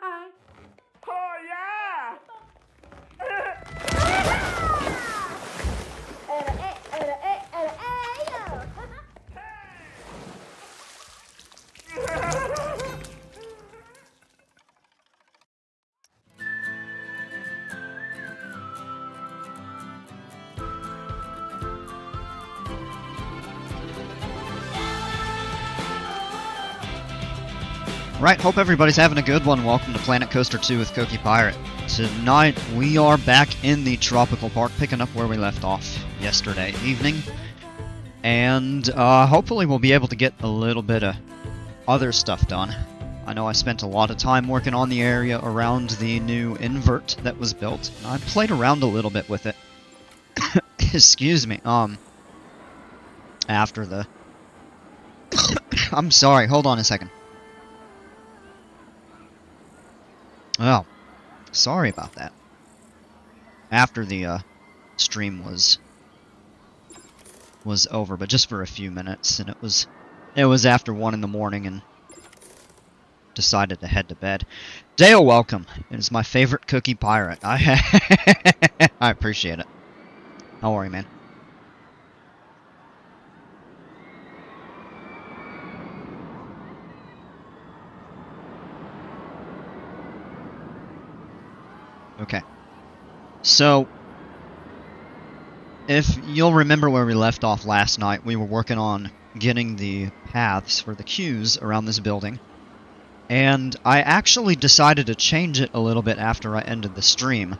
Oh yeah! Right, hope everybody's having a good one. Welcome to Planet Coaster 2 with Cookie Pirate. Tonight, we are back in the Tropical Park, picking up where we left off yesterday evening. And hopefully we'll be able to get a little bit of other stuff done. I know I spent a lot of time working on the area around the new invert that was built. I played around a little bit with it. Excuse me, after the... I'm sorry, hold on a second. Oh, sorry about that. After the stream was over, but just for a few minutes, and it was after 1 in the morning, and decided to head to bed. Dale, welcome. It is my favorite Cookie Pirate. I appreciate it. Don't worry, man. Okay, so if you'll remember where we left off last night, we were working on getting the paths for the queues around this building, and I actually decided to change it a little bit after I ended the stream.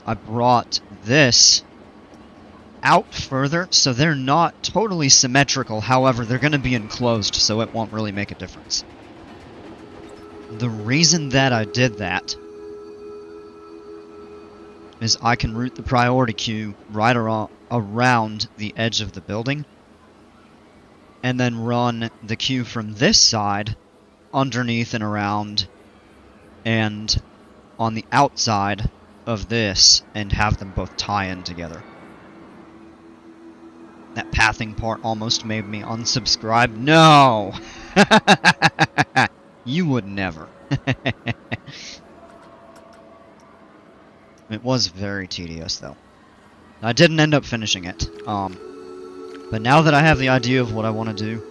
I brought this out further, so they're not totally symmetrical, however, they're going to be enclosed, so it won't really make a difference. The reason that I did that is I can route the priority queue right around the edge of the building, and then run the queue from this side, underneath and around, and on the outside of this, and have them both tie in together. That pathing part almost made me unsubscribe. No! You would never. It was very tedious, though. I didn't end up finishing it. But now that I have the idea of what I want to do,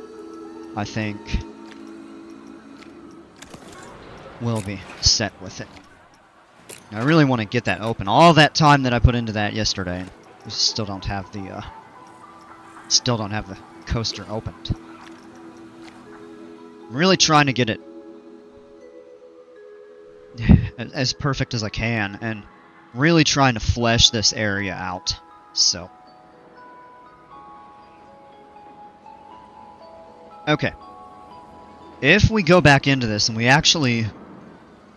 I think we'll be set with it. I really want to get that open. All that time that I put into that yesterday, we still don't have the coaster opened. I'm really trying to get it as perfect as I can, and really trying to flesh this area out, so. Okay. If we go back into this, and we actually...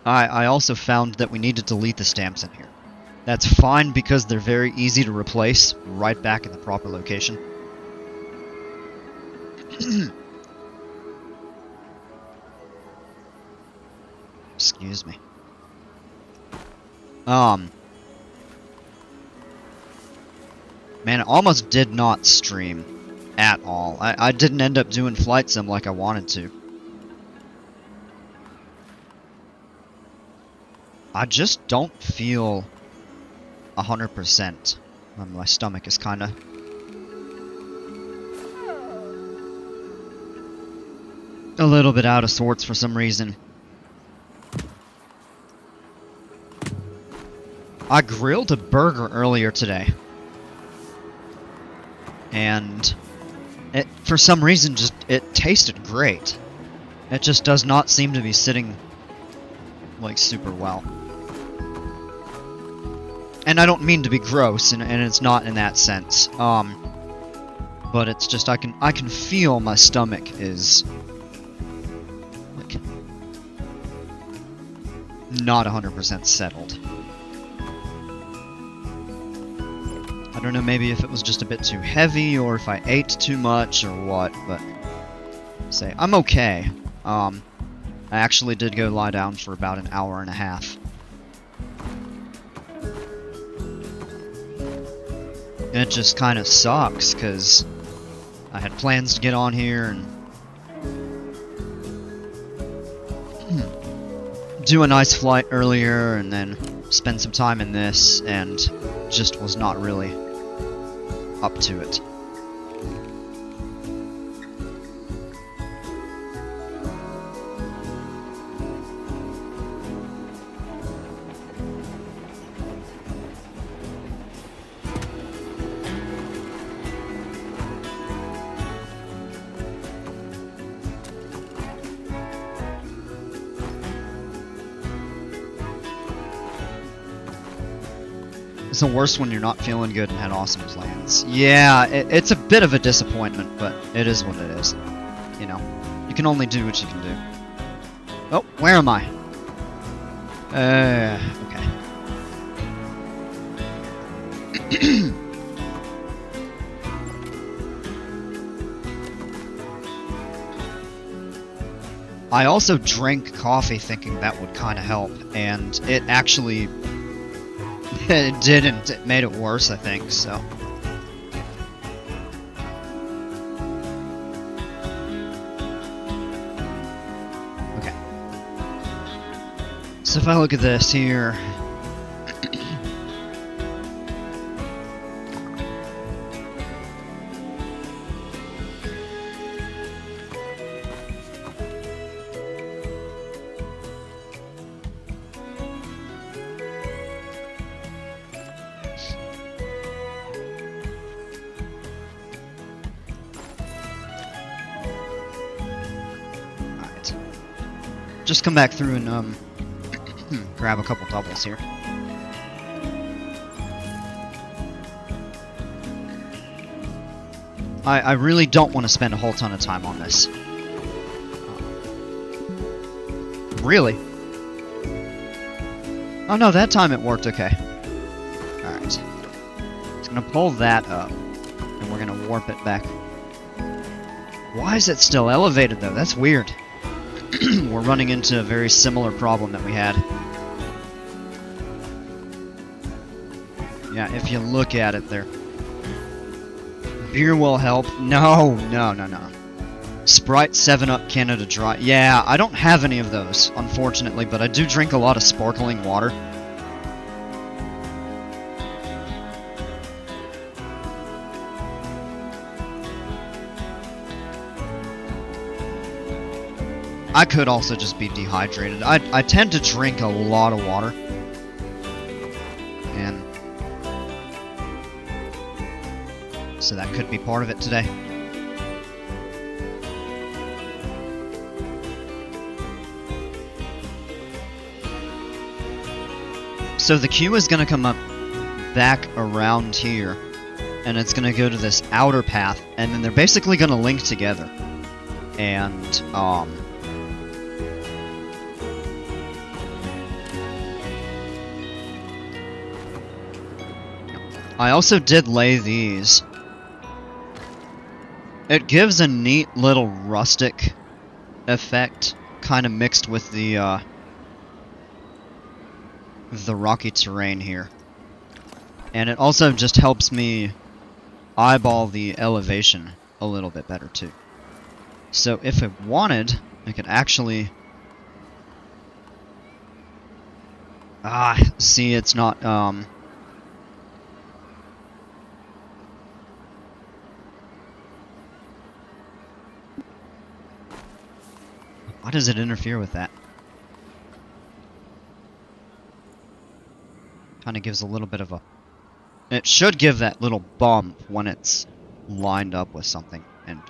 I also found that we need to delete the stamps in here. That's fine, because they're very easy to replace right back in the proper location. Excuse me. Man, it almost did not stream at all. I didn't end up doing Flight Sim like I wanted to. I just don't feel 100%. My stomach is kinda... a little bit out of sorts for some reason. I grilled a burger earlier today, and it, for some reason, it tasted great. It just does not seem to be sitting, like, super well. And I don't mean to be gross, and it's not in that sense. But it's just I can feel my stomach is like not 100% settled. I don't know, maybe if it was just a bit too heavy, or if I ate too much, or what, but... say, I'm okay. I actually did go lie down for about an hour and a half. It just kind of sucks, because I had plans to get on here and do a nice flight earlier and then spend some time in this, and just was not really up to it. It's the worst when you're not feeling good and had awesome plans. Yeah, it's a bit of a disappointment, but it is what it is. You know, you can only do what you can do. Oh, where am I? Okay. I also drank coffee thinking that would kind of help, and it actually... it didn't. It made it worse, I think, so... Okay. So if I look at this here... Just come back through and grab a couple doubles here. I really don't want to spend a whole ton of time on this. Really? Oh no, that time it worked okay. Alright. Just gonna pull that up, and we're gonna warp it back. Why is it still elevated though? That's weird. We're running into a very similar problem that we had. Yeah, if you look at it there. Beer will help. No. Sprite 7-Up Canada Dry. Yeah, I don't have any of those, unfortunately, but I do drink a lot of sparkling water. I could also just be dehydrated. I tend to drink a lot of water. And so that could be part of it today. So the queue is going to come up back around here, and it's going to go to this outer path, and then they're basically going to link together. And, I also did lay these. It gives a neat little rustic effect, kind of mixed with the rocky terrain here. And it also just helps me eyeball the elevation a little bit better too. So if I wanted, I could actually... see, it's not, why does it interfere with that? Kind of gives a little bit of a... It should give that little bump when it's lined up with something, and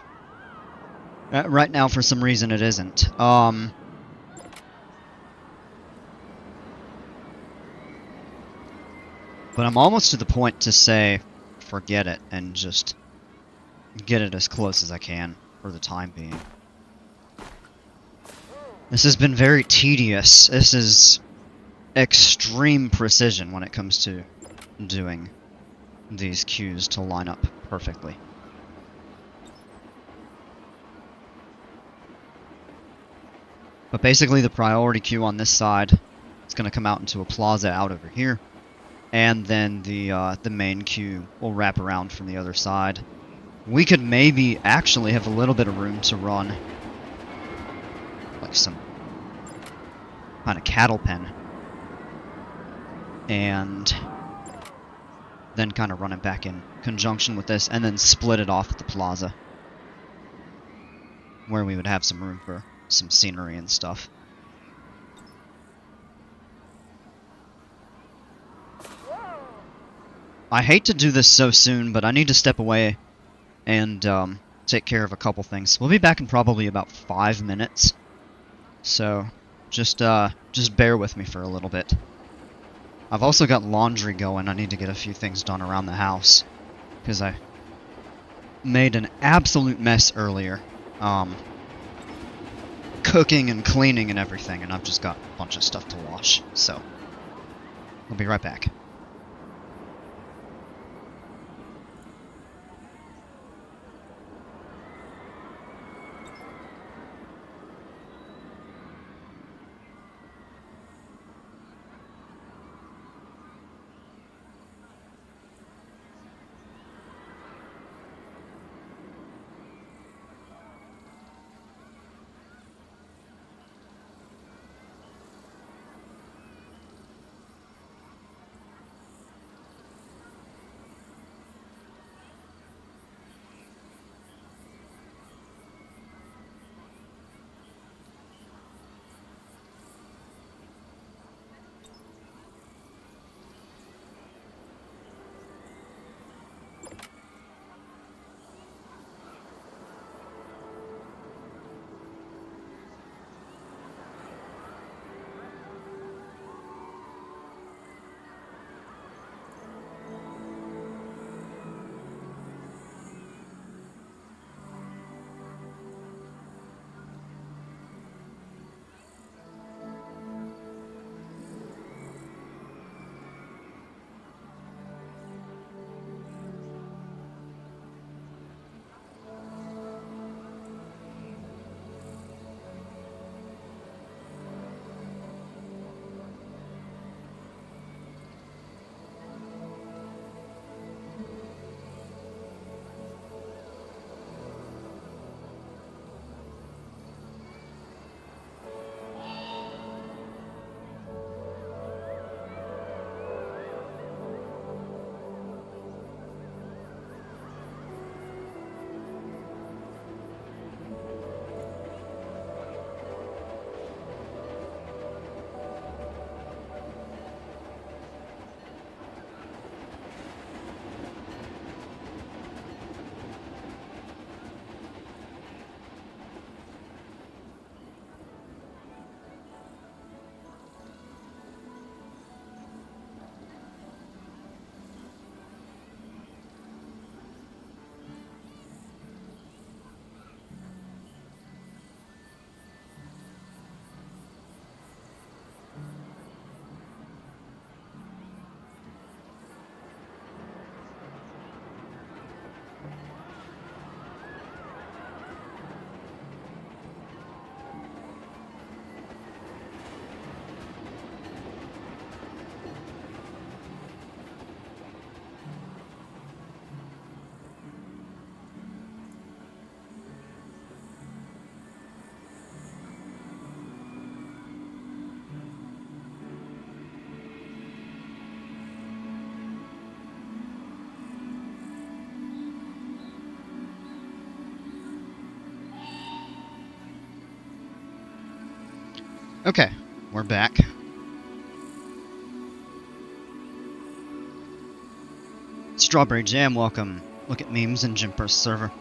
right now for some reason it isn't. But I'm almost to the point to say forget it and just get it as close as I can for the time being. This has been very tedious. This is extreme precision when it comes to doing these queues to line up perfectly. But basically the priority queue on this side is going to come out into a plaza out over here, and then the main queue will wrap around from the other side. We could maybe actually have a little bit of room to run like some kind of cattle pen. And then kind of run it back in conjunction with this, and then split it off at the plaza, where we would have some room for some scenery and stuff. I hate to do this so soon, but I need to step away and take care of a couple things. We'll be back in probably about 5 minutes, so just bear with me for a little bit. I've also got laundry going. I need to get a few things done around the house, because I made an absolute mess earlier. Cooking and cleaning and everything, and I've just got a bunch of stuff to wash, so I'll be right back. Okay, we're back. Strawberry Jam, welcome. Look at memes in Jimper's server.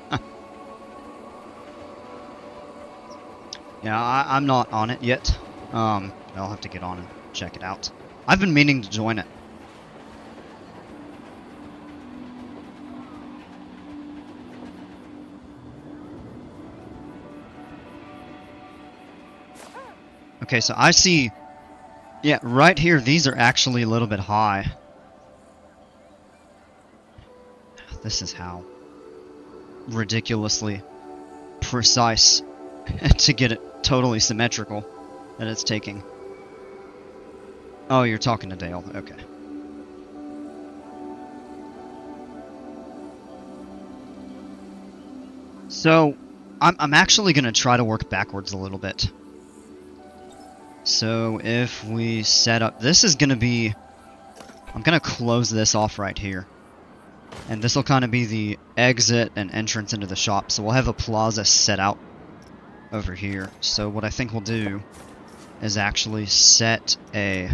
Yeah, I'm not on it yet. I'll have to get on and check it out. I've been meaning to join it. Okay, so I see... Yeah, right here, these are actually a little bit high. This is how ridiculously precise to get it totally symmetrical that it's taking. Oh, you're talking to Dale. Okay. So, I'm actually going to try to work backwards a little bit. So if we set up... This is going to be... I'm going to close this off right here. And this will kind of be the exit and entrance into the shop. So we'll have a plaza set out over here. So what I think we'll do is actually set a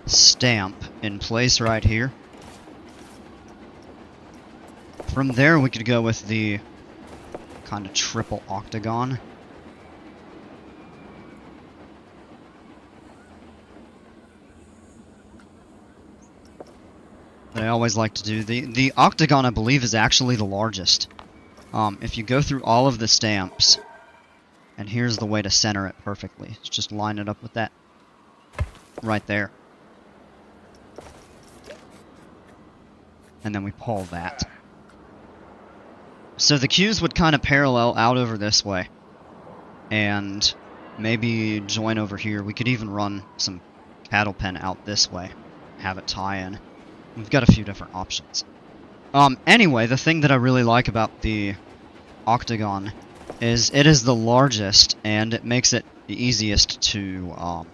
stamp in place right here. From there we could go with the kind of triple octagon. That I always like to do. The octagon, I believe, is actually the largest. If you go through all of the stamps, and here's the way to center it perfectly. Just line it up with that right there. And then we pull that. So the queues would kind of parallel out over this way. And maybe join over here. We could even run some cattle pen out this way. Have it tie in. We've got a few different options. Anyway, the thing that I really like about the octagon is it is the largest, and it makes it the easiest to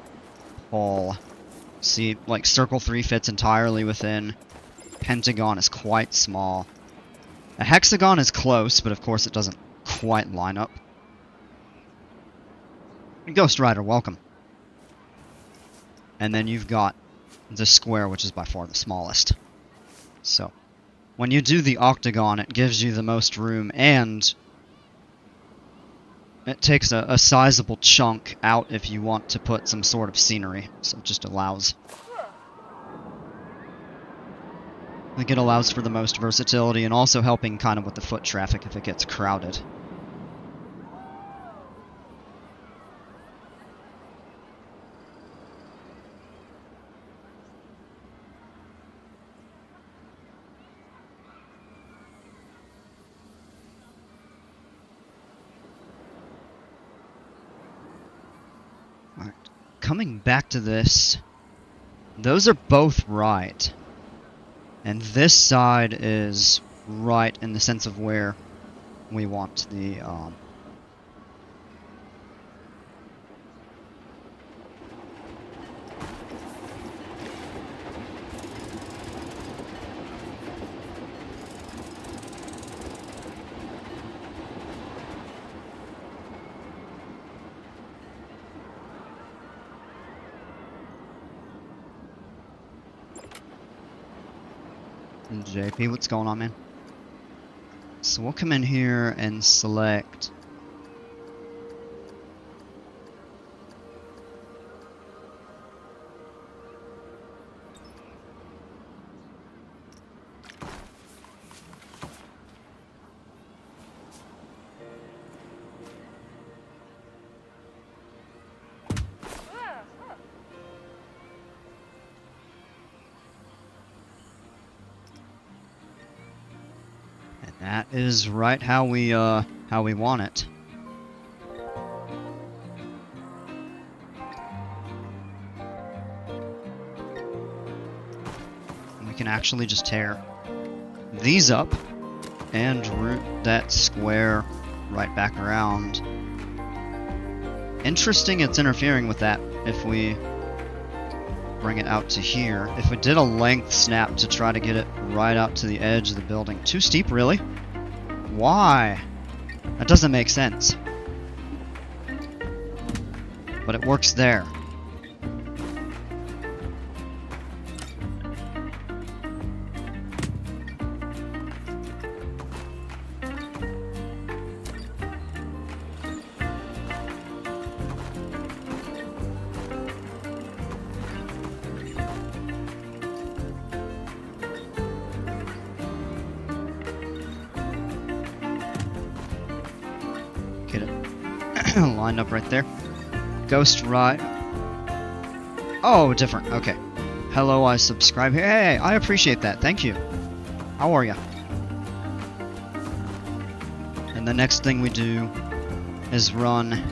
pull. See, like circle 3 fits entirely within. Pentagon is quite small. A hexagon is close, but of course it doesn't quite line up. Ghost Rider, welcome. And then you've got the square, which is by far the smallest. So, when you do the octagon, it gives you the most room, and it takes a sizable chunk out if you want to put some sort of scenery. So it just allows... I think it allows for the most versatility, and also helping kind of with the foot traffic if it gets crowded. Alright, coming back to this, those are both right. And this side is right in the sense of where we want the, JP, what's going on, man? So we'll come in here and select that is right how we want it. And we can actually just tear these up and route that square right back around. Interesting, it's interfering with that if we bring it out to here. If we did a length snap to try to get it right out to the edge of the building. Too steep, really? Why? That doesn't make sense. But it works there. Get it lined up right there. Ghost Ride. Oh, different. Okay. Hello, I subscribe here. Hey, I appreciate that. Thank you. How are ya? And the next thing we do is run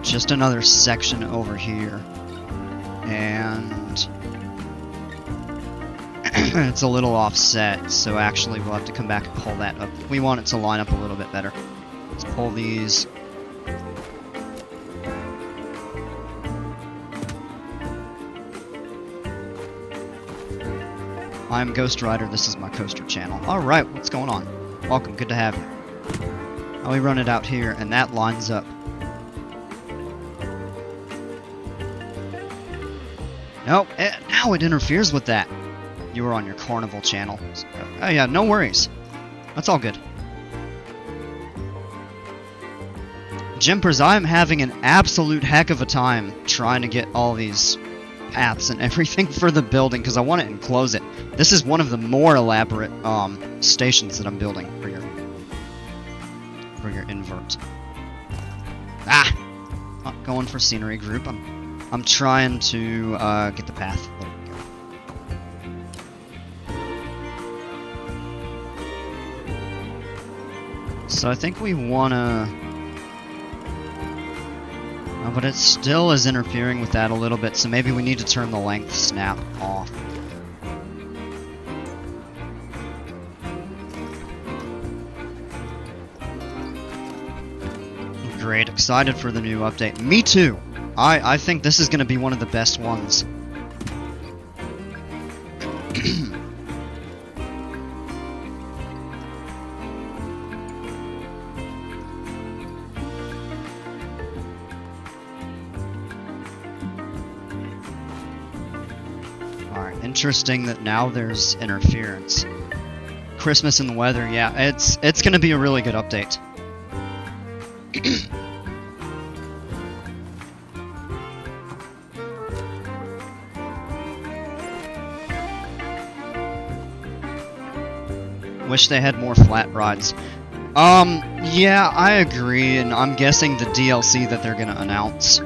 just another section over here. And it's a little offset, so actually we'll have to come back and pull that up. We want it to line up a little bit better. Let's pull these I'm Ghost Rider, this is my coaster channel. Alright, what's going on? Welcome, good to have you. Now we run it out here, and that lines up. Nope, now it interferes with that. You were on your Carnival channel. Oh yeah, no worries. That's all good. Jimpers, I'm having an absolute heck of a time trying to get all these paths and everything for the building because I want to enclose it. This is one of the more elaborate stations that I'm building for your invert. Ah, not going for scenery group. I'm trying to get the path. There we go. So I think we wanna. Oh, but it still is interfering with that a little bit, so maybe we need to turn the length snap off. Great, excited for the new update. Me too! I think this is going to be one of the best ones. Alright, interesting that now there's interference. Christmas and the weather, yeah, it's going to be a really good update. Wish they had more flat rides. Yeah, I agree, and I'm guessing the DLC that they're gonna announce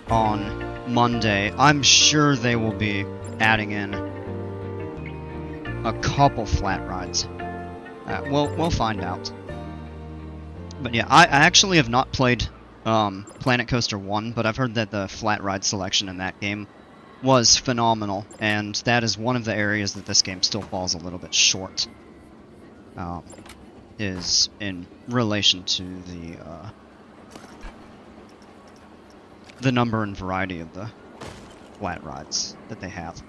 on Monday, I'm sure they will be adding in a couple flat rides. We'll find out. But yeah, I actually have not played Planet Coaster 1, but I've heard that the flat ride selection in that game was phenomenal, and that is one of the areas that this game still falls a little bit short. Is in relation to the number and variety of the flat rides that they have.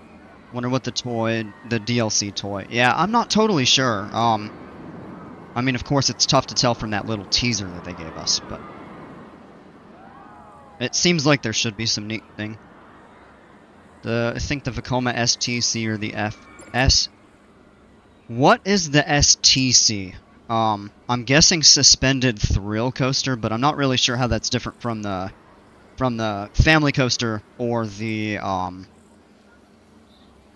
Wonder what the DLC toy. Yeah, I'm not totally sure. I mean, of course, it's tough to tell from that little teaser that they gave us, but it seems like there should be some neat thing. I think the Vekoma STC or the FS. What is the STC? I'm guessing Suspended Thrill Coaster, but I'm not really sure how that's different from the Family Coaster or the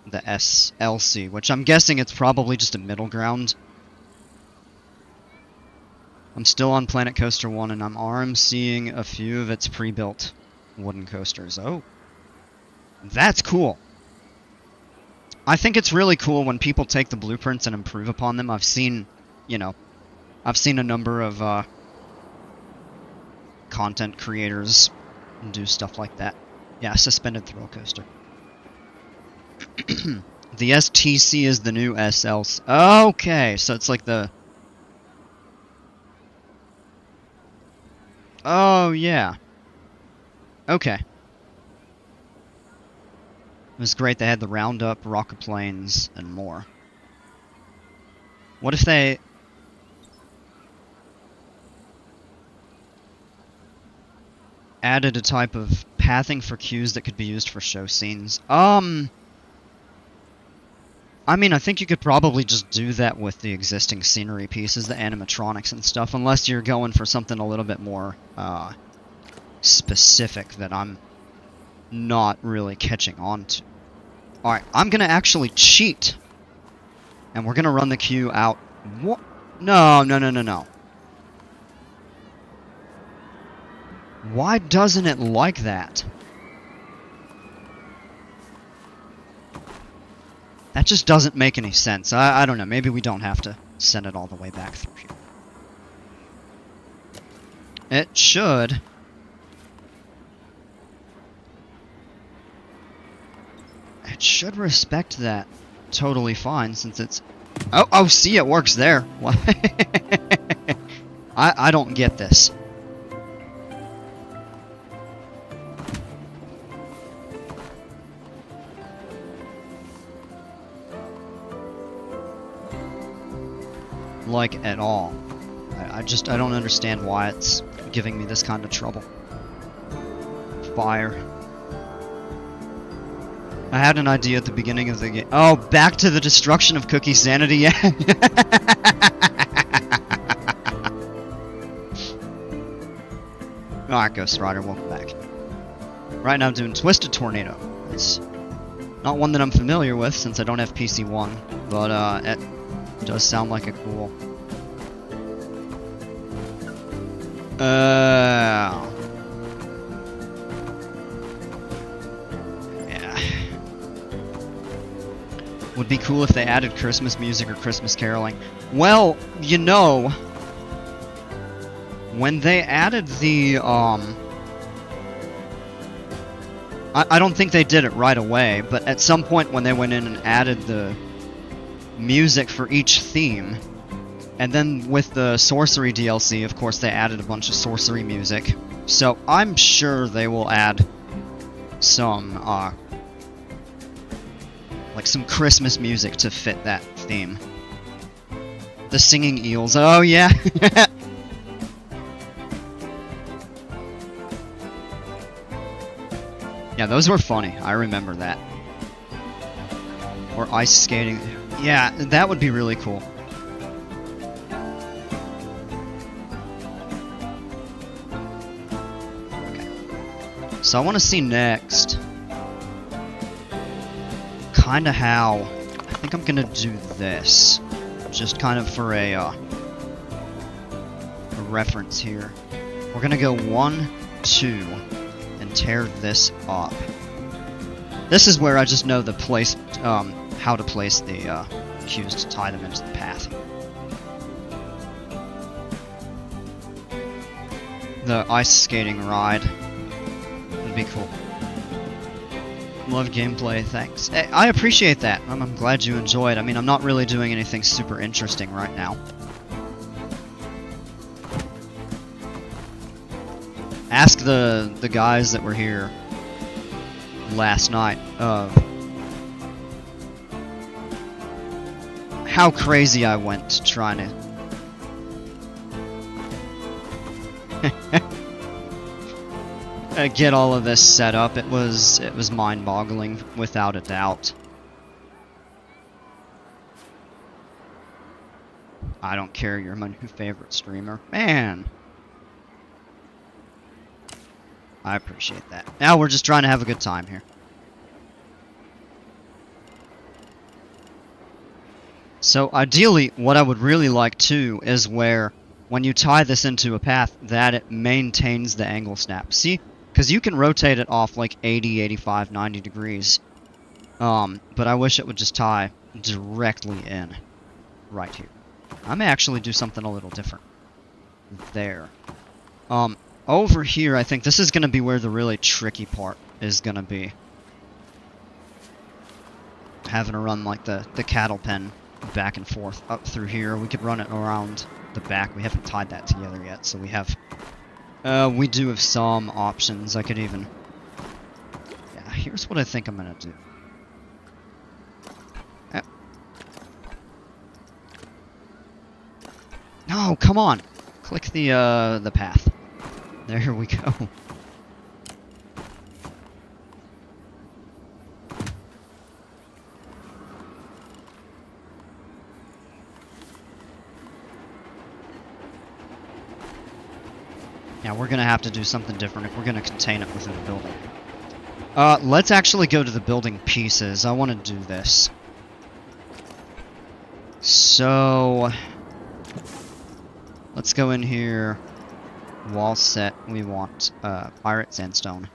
SLC, which I'm guessing it's probably just a middle ground. I'm still on Planet Coaster 1, and I'm RMCing a few of its pre-built wooden coasters. Oh, that's cool. I think it's really cool when people take the blueprints and improve upon them. I've seen, I've seen a number of content creators do stuff like that. Yeah, Suspended Thrill Coaster. The STC is the new SLC. Okay, so it's like the... Oh, yeah. Okay. It was great, they had the Roundup, rocket planes, and more. What if they... added a type of pathing for queues that could be used for show scenes? I mean, I think you could probably just do that with the existing scenery pieces, the animatronics and stuff, unless you're going for something a little bit more, specific that I'm not really catching on to. Alright, I'm gonna actually cheat. And we're gonna run the queue out. What? No. Why doesn't it like that? That just doesn't make any sense. I don't know, maybe we don't have to send it all the way back through here. It should. It should respect that totally fine since it's... Oh, see, it works there. I don't get this. like at all. I don't understand why it's giving me this kind of trouble. Fire. I had an idea at the beginning of the game. Oh, back to the destruction of Cookie Sanity, yeah. Alright, Ghost Rider, welcome back. Right now I'm doing Twisted Tornado. It's not one that I'm familiar with since I don't have PC1, but it does sound like a cool... Yeah. Would be cool if they added Christmas music or Christmas caroling. Well, you know, when they added the, I don't think they did it right away, but at some point when they went in and added the music for each theme, and then with the Sorcery DLC, of course, they added a bunch of Sorcery music. So I'm sure they will add some, like some Christmas music to fit that theme. The singing eels. Oh, yeah. Yeah, those were funny. I remember that. Or ice skating. Yeah, that would be really cool. Okay. So I want to see next kinda how... I think I'm gonna do this. Just kind of for a reference here. We're gonna go 1, 2, and tear this up. This is where I just know the place, how to place the cues to tie them into the path. The ice skating ride would be cool. Love gameplay, thanks. I appreciate that. I'm glad you enjoyed. I mean, I'm not really doing anything super interesting right now. Ask the guys that were here last night how crazy I went trying to get all of this set up. It was mind-boggling, without a doubt. I don't care, you're my new favorite streamer. Man! I appreciate that. Now we're just trying to have a good time here. So ideally, what I would really like too is where, when you tie this into a path, that it maintains the angle snap. See? Because you can rotate it off like 80, 85, 90 degrees. But I wish it would just tie directly in. Right here. I may actually do something a little different. There. Over here, I think this is going to be where the really tricky part is going to be. Having to run like the cattle pen back and forth up through here. We could run it around the back. We haven't tied that together yet, so we have... we do have some options. I could even... Yeah, here's what I think I'm going to do. No, come on! Click the path. There we go. Yeah, we're gonna have to do something different if we're gonna contain it within the building. Let's actually go to the building pieces. I want to do this. So... let's go in here. Wall set, we want pirate sandstone.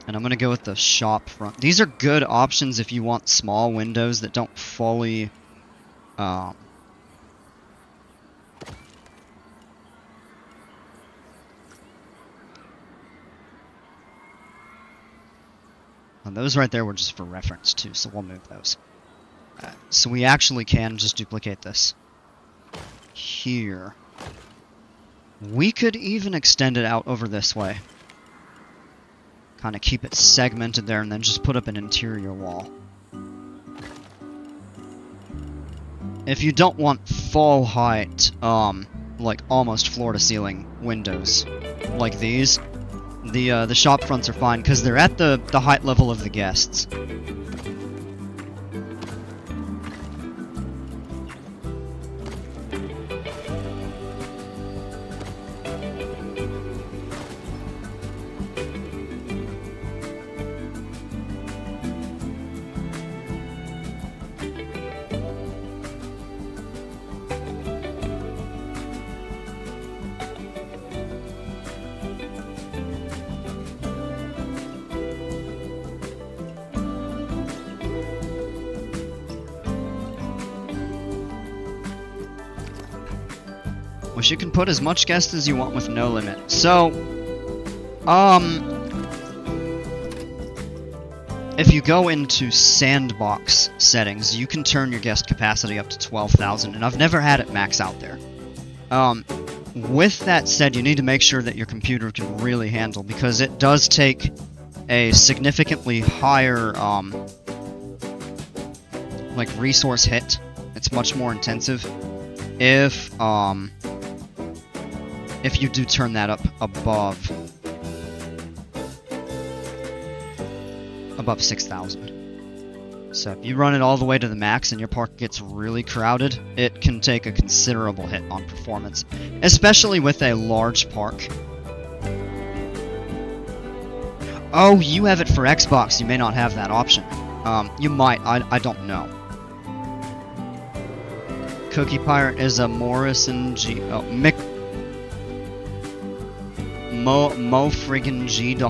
And I'm gonna go with the shop front. These are good options if you want small windows that don't fully and those right there were just for reference too, so we'll move those. So we actually can just duplicate this. Here. We could even extend it out over this way. Kind of keep it segmented there and then just put up an interior wall. if you don't want full height, like almost floor to ceiling windows like these, the shop fronts are fine because they're at the height level of the guests. Which you can put as much guests as you want with no limit. So, if you go into sandbox settings, you can turn your guest capacity up to 12,000, and I've never had it max out there. With that said, you need to make sure that your computer can really handle, because it does take a significantly higher, like, resource hit. It's much more intensive if you do turn that up above 6,000. So if you run it all the way to the max and your park gets really crowded, it can take a considerable hit on performance, especially with a large park. Oh, you have it for Xbox, you may not have that option. You might, I don't know. Cookie Pirate is a Morrison G... Oh, Mo friggin' G doll.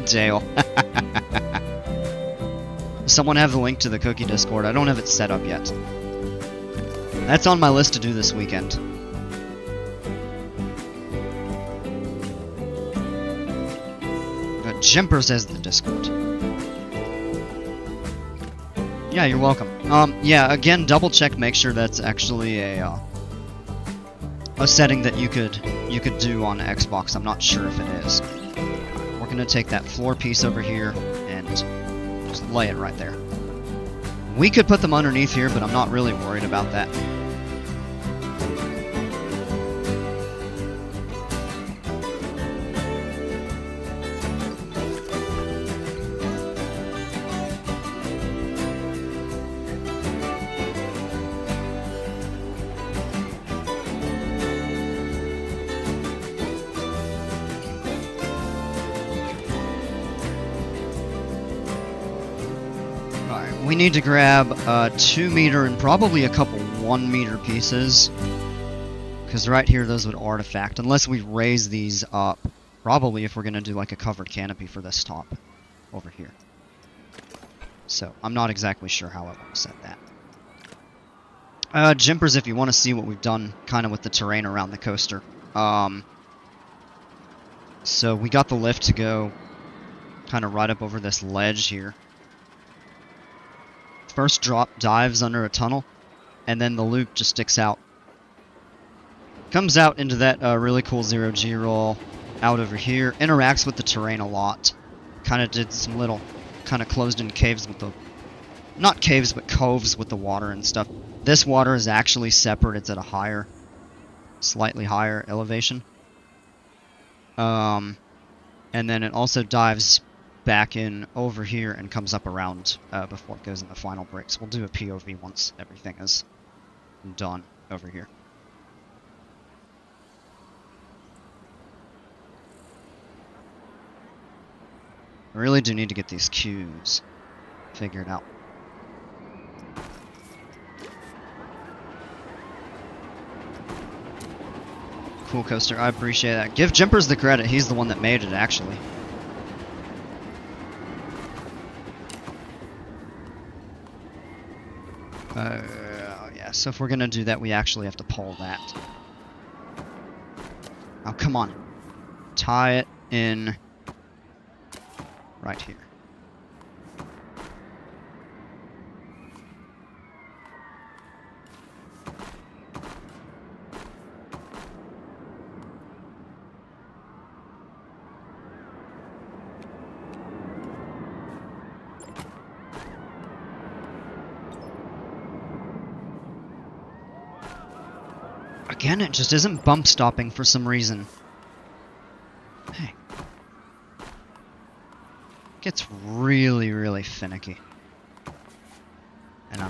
Dale. Someone have the link to the Cookie Discord. I don't have it set up yet. That's on my list to do this weekend. Jimpers has the Discord. Yeah, you're welcome. Yeah, again, double check, make sure that's actually a setting that you could do on Xbox. I'm not sure if it is. We're gonna take that floor piece over here and just lay it right there. We could put them underneath here, but I'm not really worried about that. We need to grab 2 meter and probably a couple 1 meter pieces, because right here those would artifact, unless we raise these up, probably if we're going to do like a covered canopy for this top over here. So I'm not exactly sure how I want to set that. Jimpers, if you want to see what we've done kind of with the terrain around the coaster. So we got the lift to go kind of right up over this ledge here. First drop dives under a tunnel, and then the loop just sticks out. Comes out into that really cool 0G roll out over here. Interacts with the terrain a lot. Kind of did some little kind of closed in caves with the... Not caves, but coves with the water and stuff. This water is actually separate. It's at a higher, slightly higher elevation. And then it also dives back in over here and comes up around before it goes in the final breaks. We'll do a POV once everything is done over here. I really do need to get these cues figured out. Cool coaster, I appreciate that. Give Jimpers the credit, he's the one that made it actually. Yeah, so if we're gonna do that, we actually have to pull that. Oh, come on. Tie it in right here. Again, it just isn't bump stopping for some reason. Hey. It gets really, really finicky. And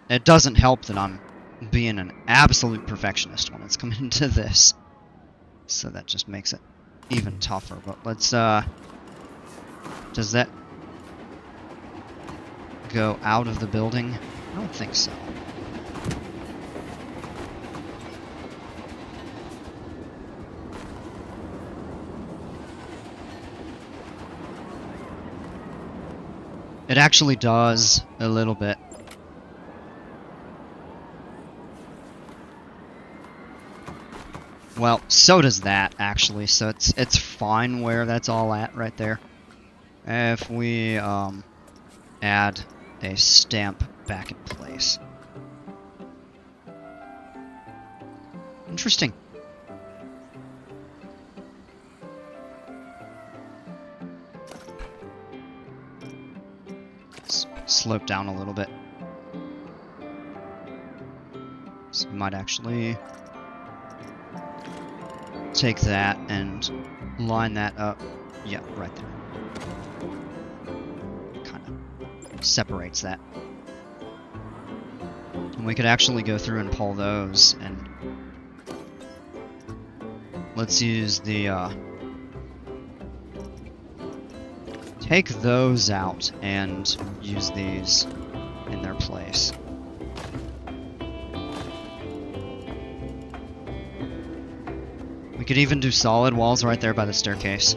it doesn't help that I'm being an absolute perfectionist when it's coming to this. So that just makes it even tougher. But let's, does that go out of the building? I don't think so. It actually does a little bit. Well, so does that, actually, so it's fine where that's all at right there. If we add a stamp back in place. Interesting. Let's slope down a little bit. So we might actually take that and line that up. Yeah, right there. Kind of separates that. And we could actually go through and pull those, and let's use the take those out and use these in their place. We could even do solid walls right there by the staircase.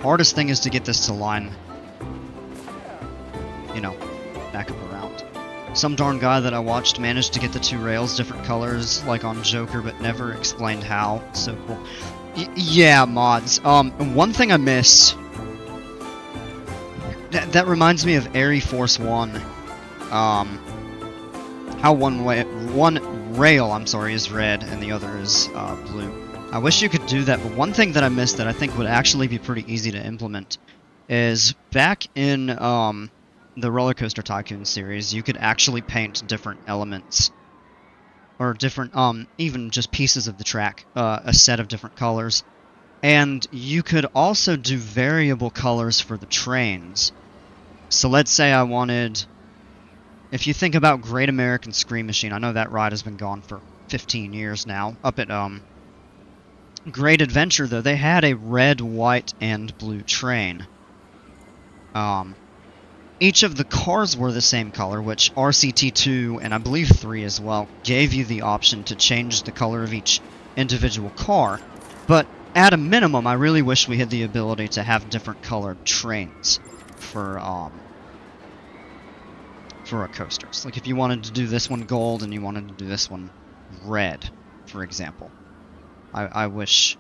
Hardest thing is to get this to line, you know, back up around. Some darn guy that I watched managed to get the two rails different colors, like on Joker, but never explained how. So cool. Yeah, mods. One thing I missed. That reminds me of Airy Force 1. How one rail, I'm sorry, is red and the other is blue. I wish you could do that, but one thing that I missed that I think would actually be pretty easy to implement is back in the Roller Coaster Tycoon series, you could actually paint different elements, or different, even just pieces of the track, a set of different colors. And you could also do variable colors for the trains. So let's say I wanted, if you think about Great American Scream Machine, I know that ride has been gone for 15 years now, up at Great Adventure, though, they had a red, white, and blue train. Each of the cars were the same color, which RCT2, and I believe 3 as well, gave you the option to change the color of each individual car. But at a minimum, I really wish we had the ability to have different colored trains for our coasters. Like if you wanted to do this one gold and you wanted to do this one red, for example. I wish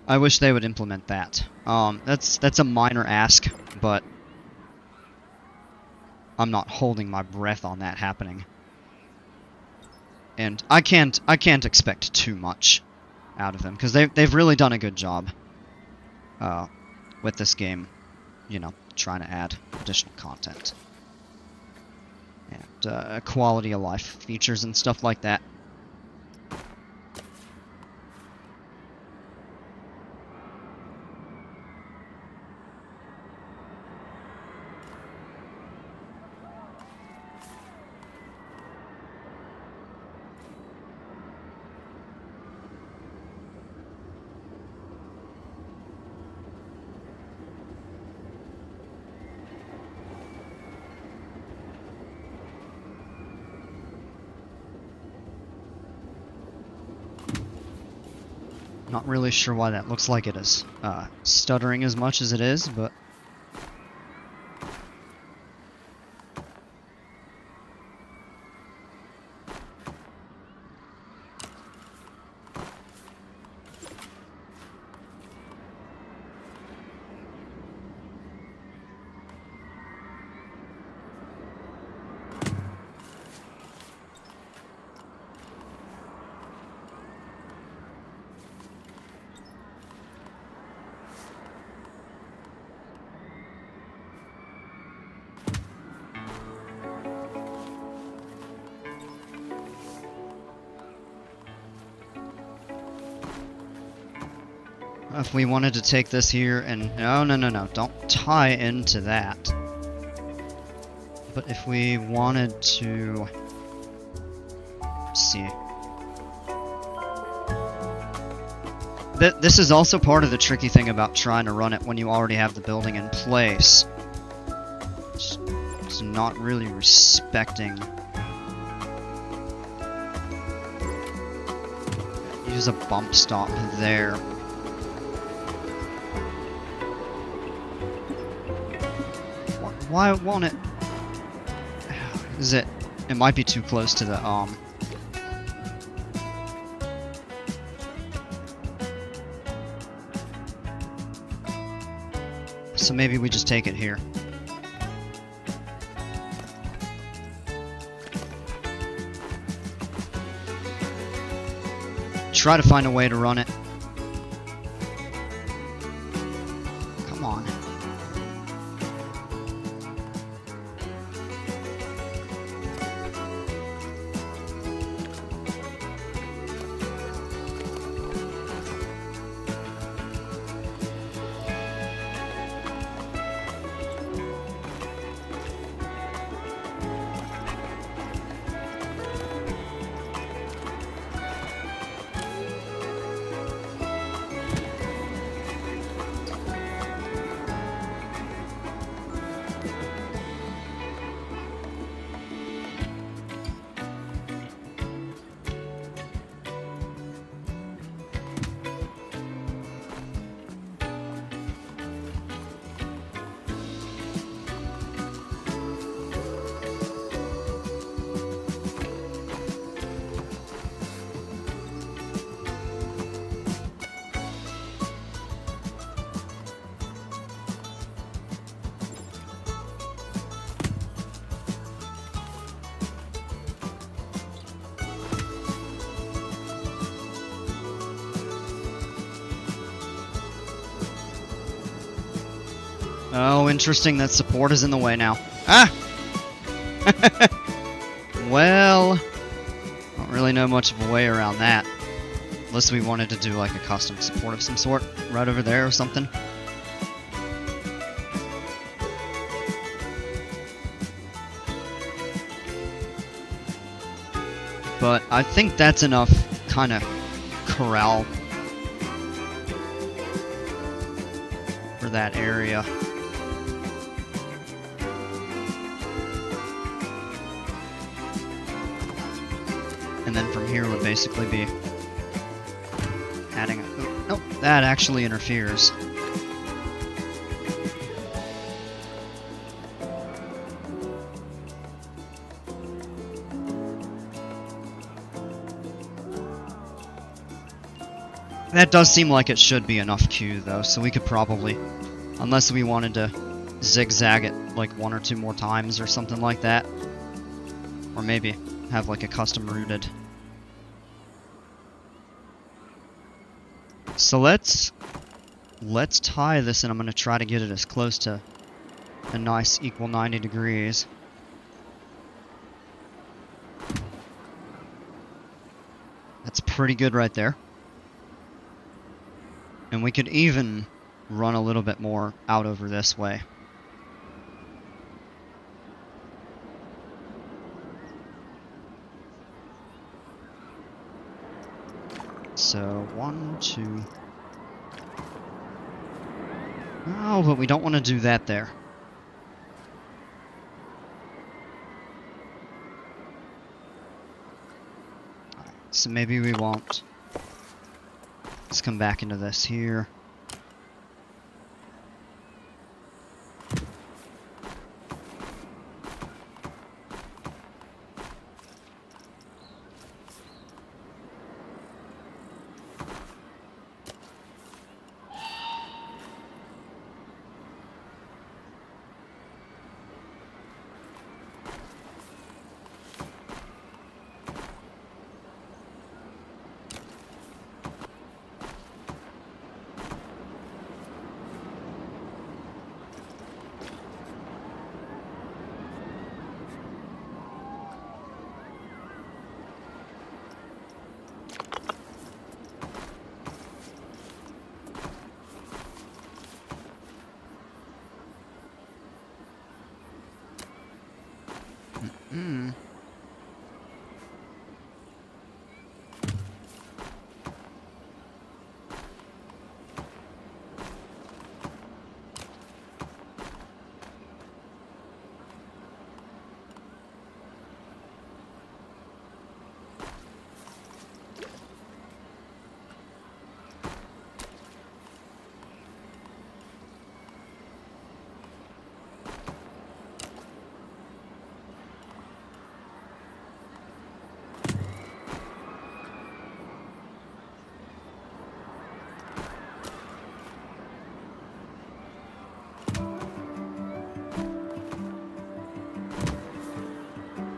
they would implement that. That's a minor ask, but I'm not holding my breath on that happening. And I can't expect too much out of them because they've really done a good job with this game, you know, trying to add additional content and quality of life features and stuff like that. Not really sure why that looks like it is stuttering as much as it is, but if we wanted to take this here and... No, don't tie into that. But if we wanted to... Let's see. This is also part of the tricky thing about trying to run it when you already have the building in place. It's not really respecting... Use a bump stop there. Why won't it? Is it? It might be too close to the So maybe we just take it here. Try to find a way to run it. Come on. Oh, interesting that support is in the way now. Ah! Well, don't really know much of a way around that. Unless we wanted to do like a custom support of some sort right over there or something. But I think that's enough kind of corral that area. And then from here would basically be adding a... Oh, nope, that actually interferes. That does seem like it should be enough Q though, so we could probably, unless we wanted to zigzag it like 1 or 2 more times or something like that, or maybe have like a custom routed. So let's tie this, and I'm going to try to get it as close to a nice equal 90 degrees. That's pretty good right there. And we could even run a little bit more out over this way. So 1, 2. Oh, but we don't want to do that there. Alright, so maybe we won't. Let's come back into this here.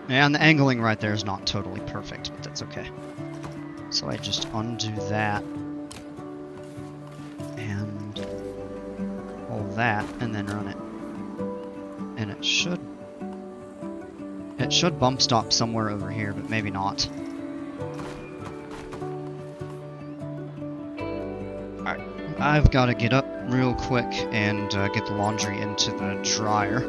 And the angling right there is not totally perfect, but that's okay. So I just undo that. And pull that, and then run it. And it should bump stop somewhere over here, but maybe not. Alright, I've got to get up real quick and get the laundry into the dryer.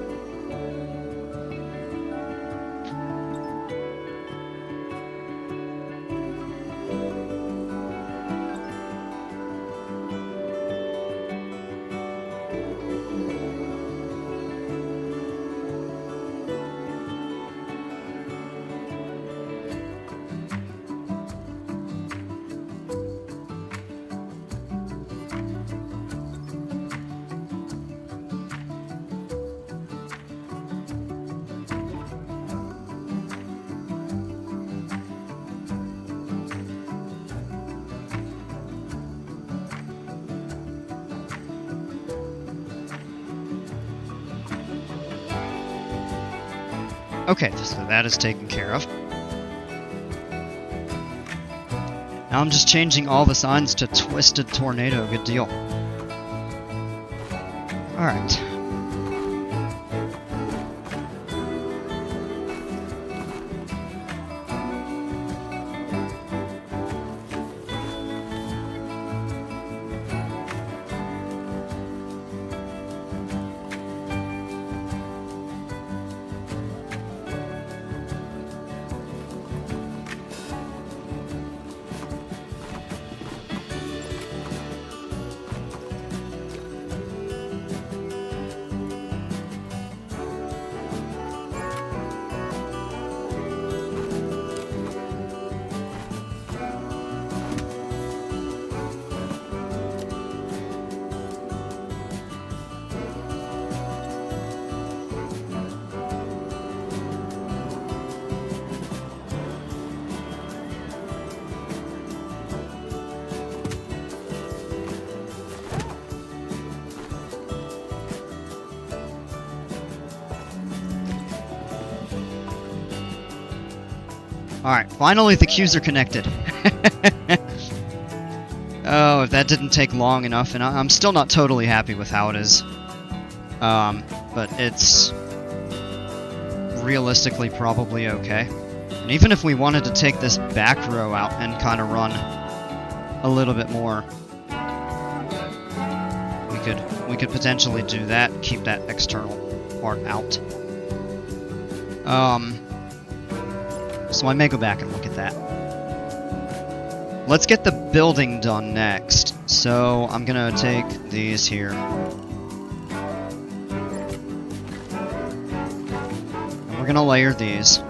Okay, so that is taken care of. Now I'm just changing all the signs to Twisted Tornado. Good deal. Alright. Alright, finally the queues are connected. Oh, if that didn't take long enough, and I'm still not totally happy with how it is. But it's realistically probably okay. And even if we wanted to take this back row out and kind of run a little bit more, we could potentially do that, keep that external part out. So I may go back and look at that. Let's get the building done next. So I'm gonna take these here. And we're gonna layer these.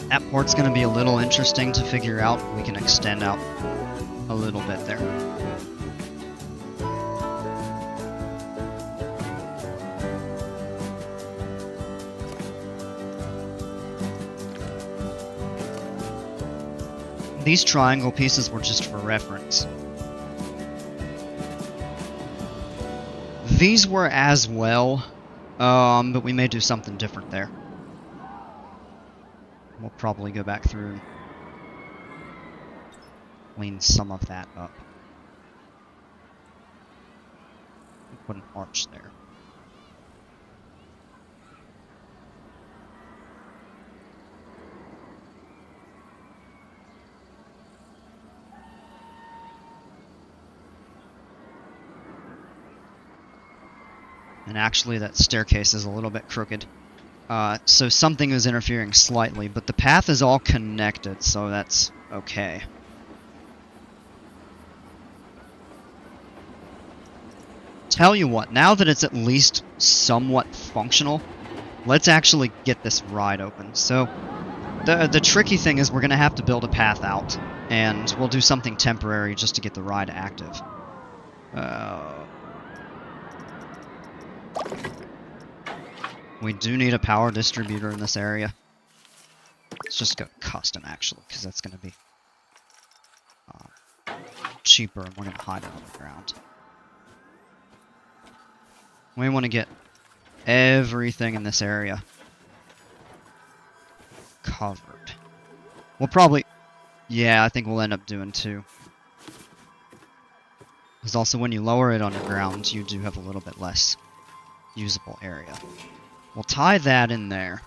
That port's going to be a little interesting to figure out. We can extend out a little bit there. These triangle pieces were just for reference. These were as well, but we may do something different there. We'll probably go back through and clean some of that up. Put an arch there. And actually that staircase is a little bit crooked. So something is interfering slightly, but the path is all connected, so that's okay. Tell you what, now that it's at least somewhat functional, let's actually get this ride open. So the tricky thing is we're going to have to build a path out, and we'll do something temporary just to get the ride active. We do need a power distributor in this area. Let's just go custom, actually, because that's going to be cheaper, and we're going to hide it on the ground. We want to get everything in this area covered. We'll probably... Yeah, I think we'll end up doing two. Because also when you lower it on the ground, you do have a little bit less usable area. We'll tie that in there.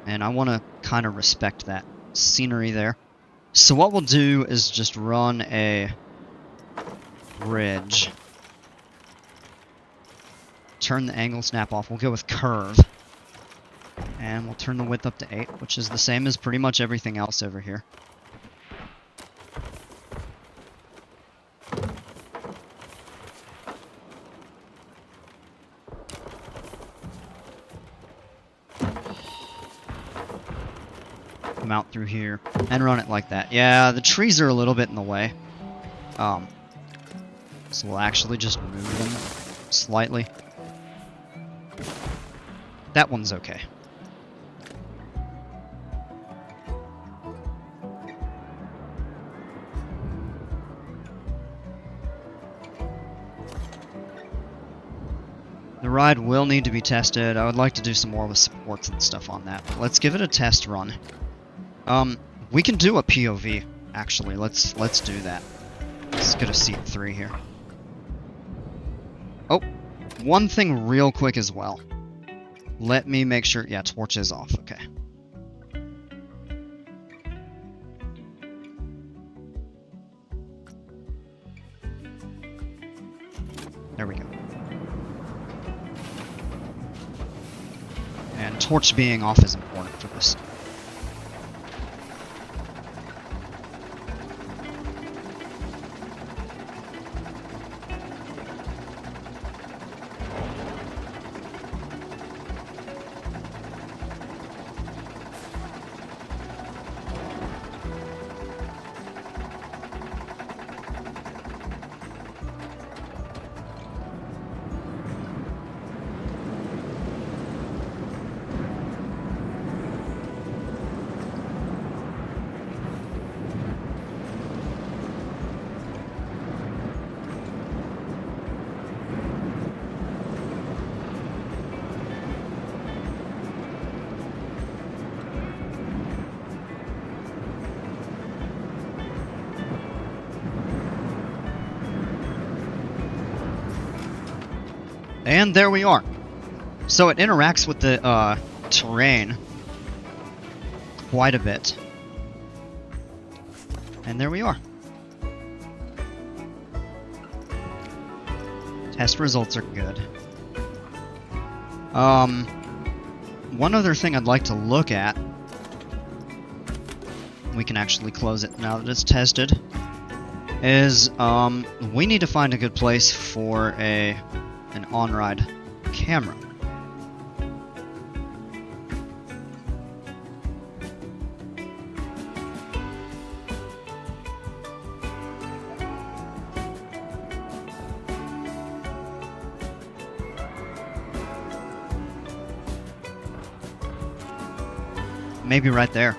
And I want to kind of respect that scenery there. So what we'll do is just run a bridge. Turn the angle snap off. We'll go with curve. And we'll turn the width up to 8, which is the same as pretty much everything else over here. Come out through here and run it like that. Yeah, the trees are a little bit in the way. So we'll actually just move them slightly. That one's okay. The ride will need to be tested. I would like to do some more with supports and stuff on that. Let's give it a test run. We can do a POV, actually. Let's do that. Let's get a seat 3 here. Oh, one thing real quick as well. Let me make sure... Yeah, torch is off. Okay. There we go. And torch being off is important for this. And there we are. So it interacts with the terrain quite a bit. And there we are. Test results are good. One other thing I'd like to look at, we can actually close it now that it's tested, is we need to find a good place for an on-ride camera. Maybe right there.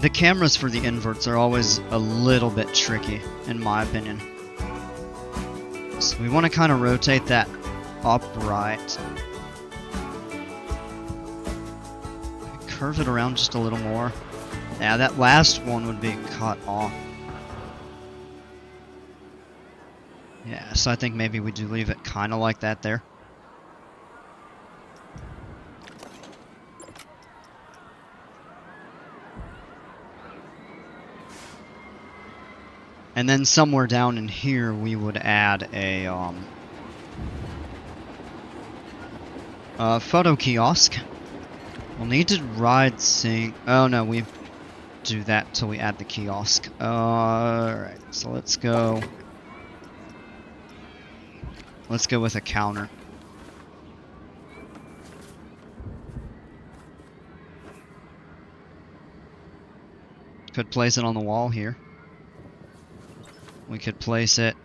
The cameras for the inverts are always a little bit tricky, in my opinion. So we want to kind of rotate that upright. Curve it around just a little more. Yeah, that last one would be cut off. Yeah, so I think maybe we do leave it kind of like that there. And then somewhere down in here, we would add a photo kiosk. We'll need to ride sync. Oh no, we do that till we add the kiosk. Alright, so let's go. Let's go with a counter. Could place it on the wall here. We could place it...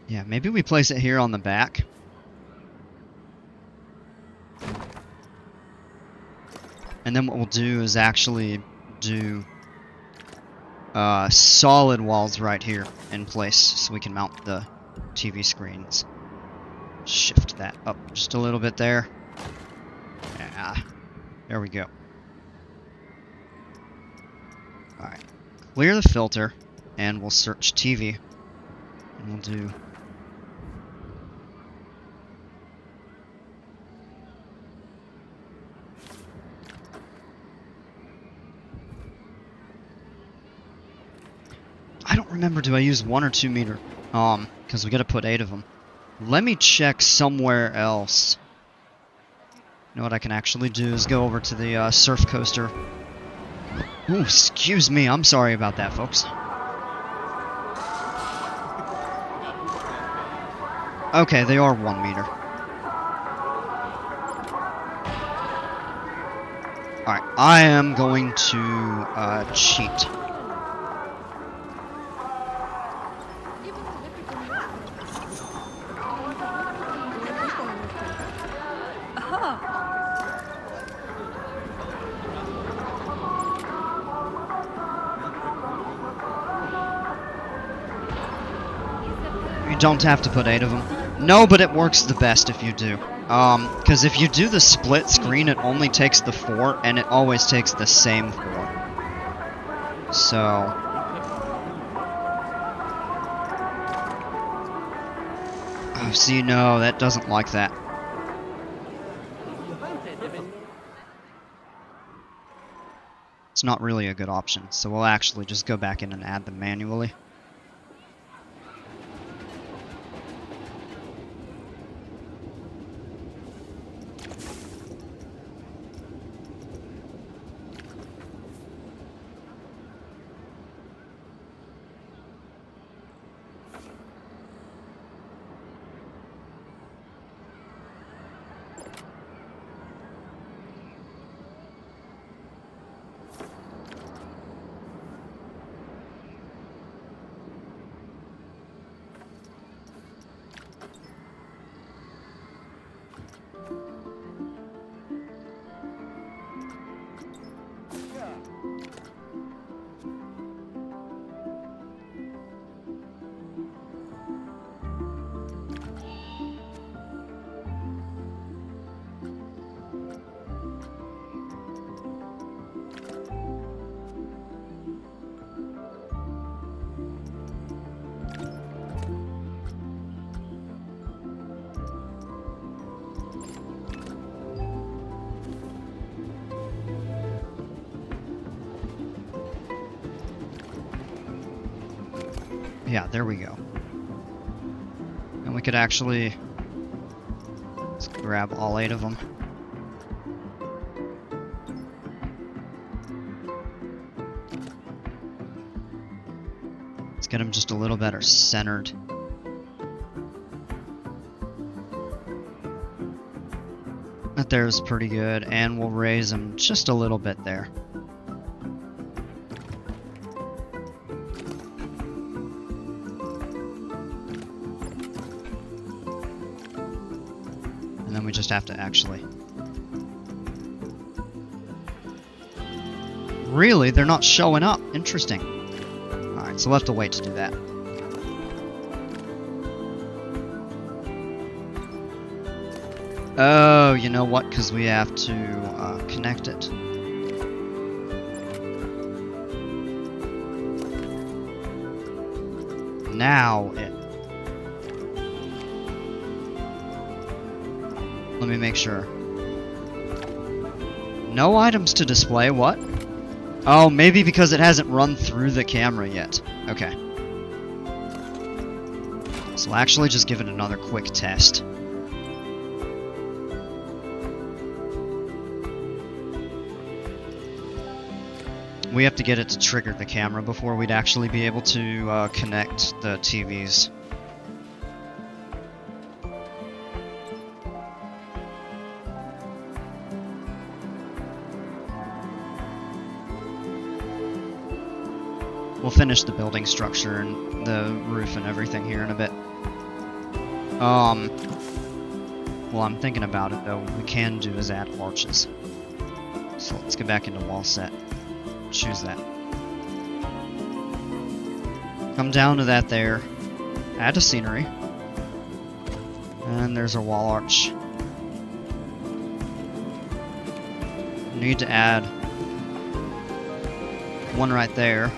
Yeah, maybe we place it here on the back. And then what we'll do is actually do solid walls right here in place so we can mount the TV screens. Shift that up just a little bit there. Yeah, there we go. Alright, clear the filter. And we'll search TV, and we'll do... I don't remember, do I use 1 or 2 meter? Because we gotta put 8 of them. Let me check somewhere else. You know what I can actually do is go over to the surf coaster. Ooh, excuse me, I'm sorry about that, folks. Okay, they are 1 meter. Alright, I am going to cheat. You don't have to put 8 of them. No, but it works the best if you do. Because if you do the split screen, it only takes the 4, and it always takes the same 4. So... Oh, see, no, that doesn't like that. it's not really a good option, so we'll actually just go back in and add them manually. Yeah, there we go. And we could actually let's grab all 8 of them. Let's get them just a little better centered. That there's pretty good, and we'll raise them just a little bit there. And then we just have to actually... Really? They're not showing up. Interesting. Alright, so we'll have to wait to do that. Oh, you know what? Because we have to connect it. Now it... Let me make sure. No items to display, what? Oh, maybe because it hasn't run through the camera yet. Okay. So I'll actually just give it another quick test. We have to get it to trigger the camera before we'd actually be able to connect the TVs. We'll finish the building structure and the roof and everything here in a bit. Well, I'm thinking about it though. What we can do is add arches. So let's get back into wall set. Choose that. Come down to that there. Add a scenery. And there's our wall arch. Need to add one right there.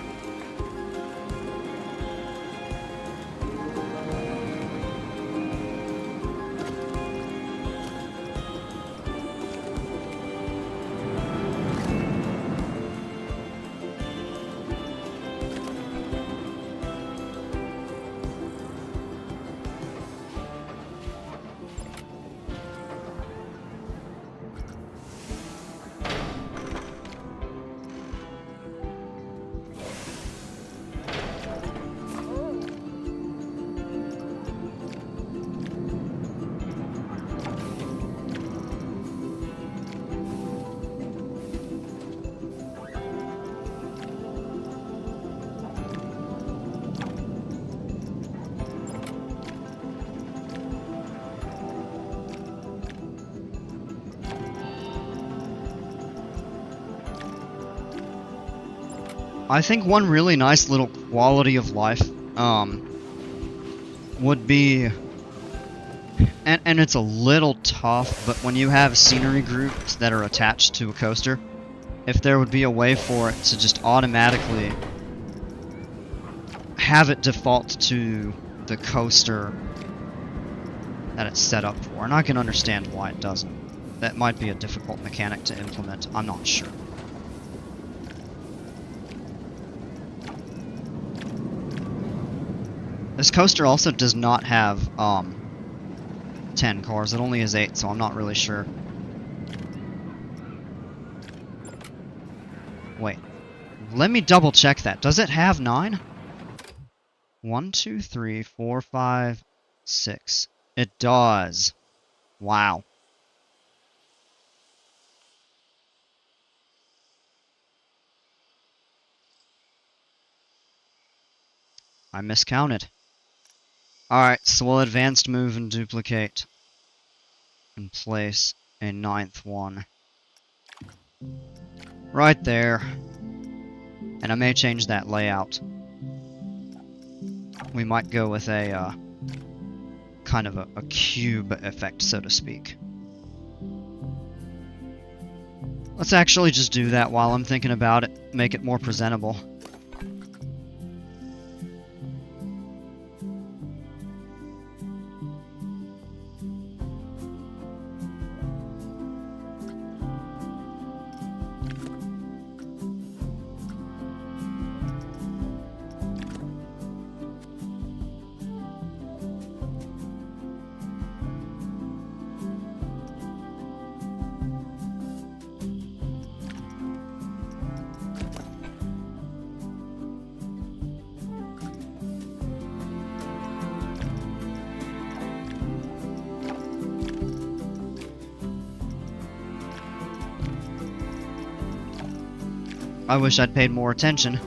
I think one really nice little quality of life would be, and it's a little tough, but when you have scenery groups that are attached to a coaster, if there would be a way for it to just automatically have it default to the coaster that it's set up for. And I can understand why it doesn't. That might be a difficult mechanic to implement, I'm not sure. This coaster also does not have 10 cars. It only has 8, so I'm not really sure. Wait. Let me double check that. Does it have 9? 1, 2, 3, 4, 5, 6. It does. Wow. I miscounted. Alright, so we'll advanced move and duplicate. And place a 9th one. Right there. And I may change that layout. We might go with a, kind of a cube effect, so to speak. Let's actually just do that while I'm thinking about it. Make it more presentable. I wish I'd paid more attention.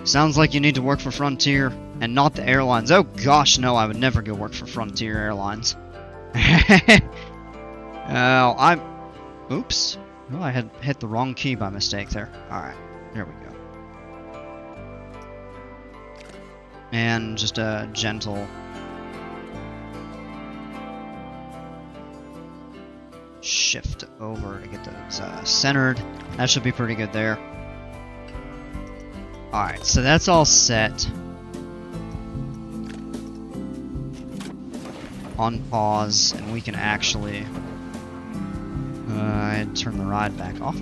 Sounds like you need to work for Frontier, and not the airlines. Oh gosh, no, I would never go work for Frontier Airlines. Oh, I'm... Oops. Oh, I had hit the wrong key by mistake there. Alright, there we go. And just a gentle... shift over to get those centered. That should be pretty good there. Alright, so that's all set. On pause, and we can actually turn the ride back off.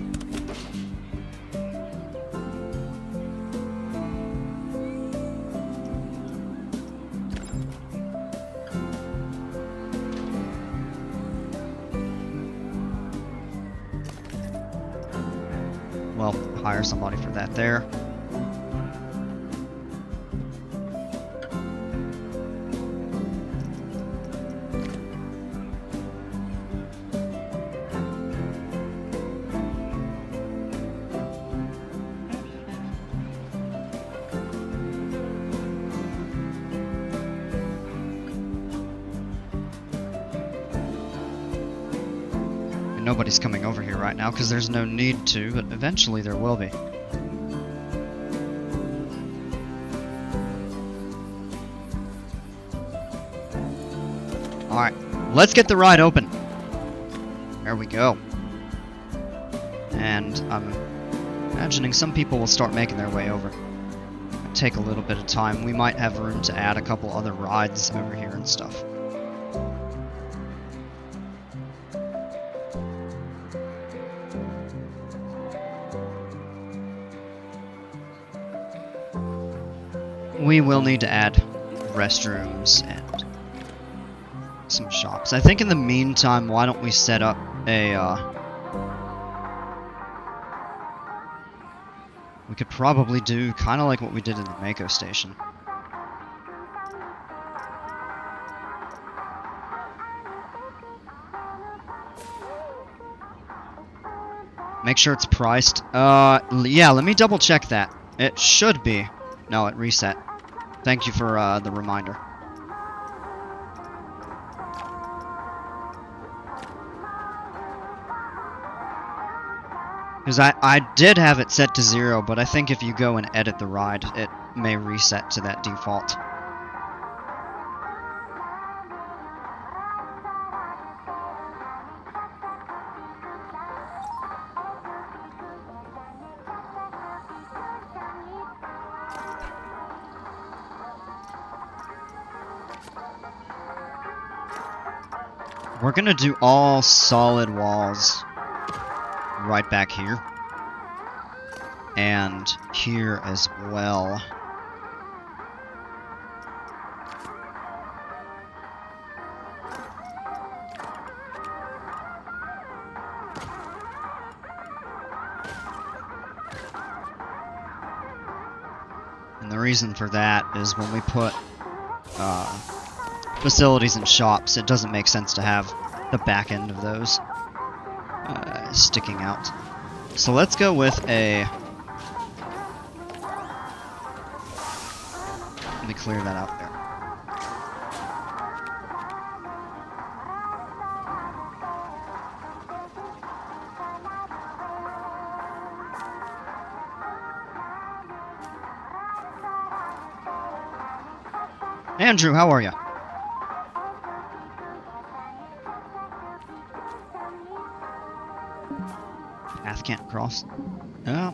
Well, hire somebody for that there. Nobody's coming over here right now because there's no need to, but eventually there will be. Alright, let's get the ride open. There we go. And I'm imagining some people will start making their way over. It'll take a little bit of time. We might have room to add a couple other rides over here and stuff. We will need to add restrooms and some shops. I think in the meantime, why don't we set up a, we could probably do kind of like what we did in the Mako station. Make sure it's priced. Yeah, let me double check that. It should be. No, it reset. Thank you for the reminder. Because I did have it set to 0, but I think if you go and edit the ride, it may reset to that default. We're gonna do all solid walls right back here. And here as well. And the reason for that is when we put facilities and shops, it doesn't make sense to have the back end of those sticking out. So let's go with a... Let me clear that out there. Andrew, how are you? Path can't cross. Oh.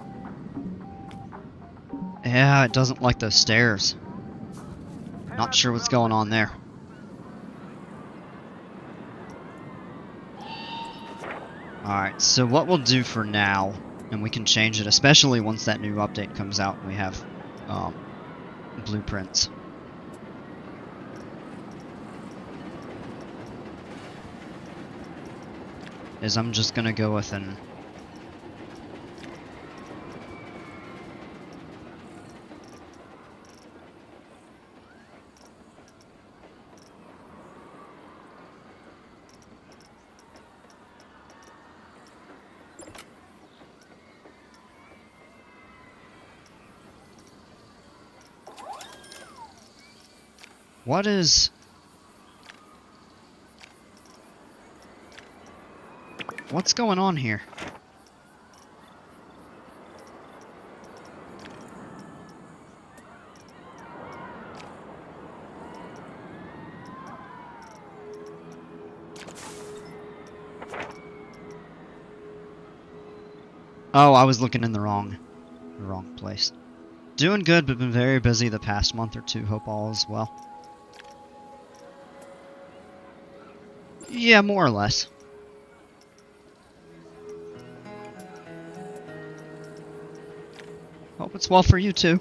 Yeah, it doesn't like those stairs. Not sure what's going on there. Alright, so what we'll do for now, and we can change it, especially once that new update comes out and we have blueprints. Is I'm just gonna go with an... What is... What's going on here? Oh, I was looking in the wrong place. Doing good, but been very busy the past month or two. Hope all is well. Yeah, more or less. Hope it's well for you too.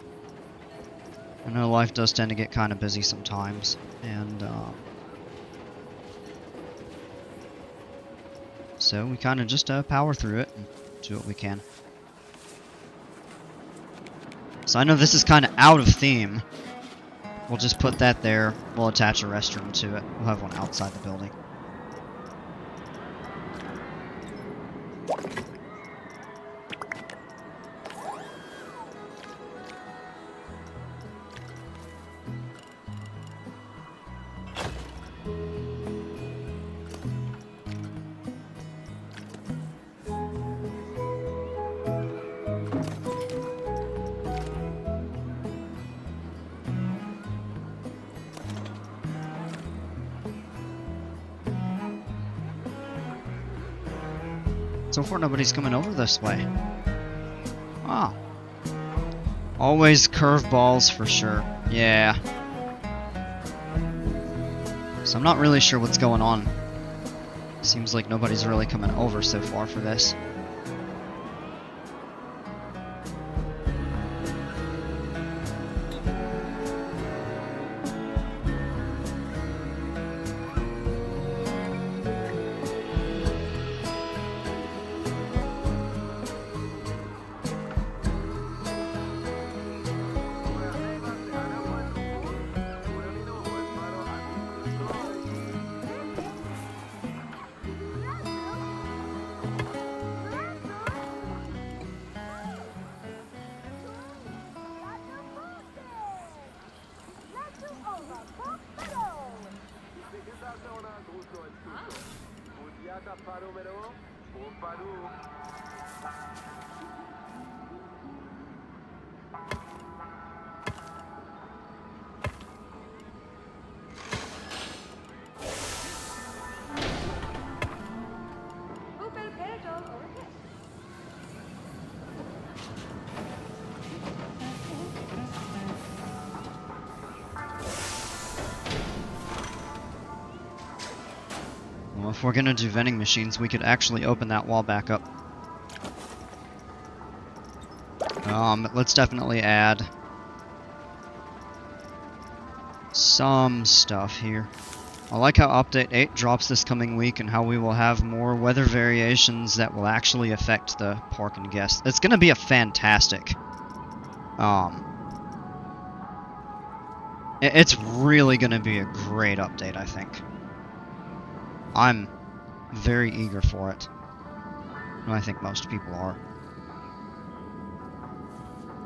I know life does tend to get kind of busy sometimes, and so we kind of just power through it and do what we can. So I know this is kind of out of theme. We'll just put that there. We'll attach a restroom to it. We'll have one outside the building. So far, nobody's coming over this way. Wow. Always curveballs for sure. Yeah. So I'm not really sure what's going on. Seems like nobody's really coming over so far for this. Tappa numero Well, if we're gonna do vending machines, we could actually open that wall back up. Let's definitely add some stuff here. I like how Update 8 drops this coming week and how we will have more weather variations that will actually affect the park and guests. It's gonna be a fantastic, it's really gonna be a great update, I think. I'm very eager for it. And I think most people are.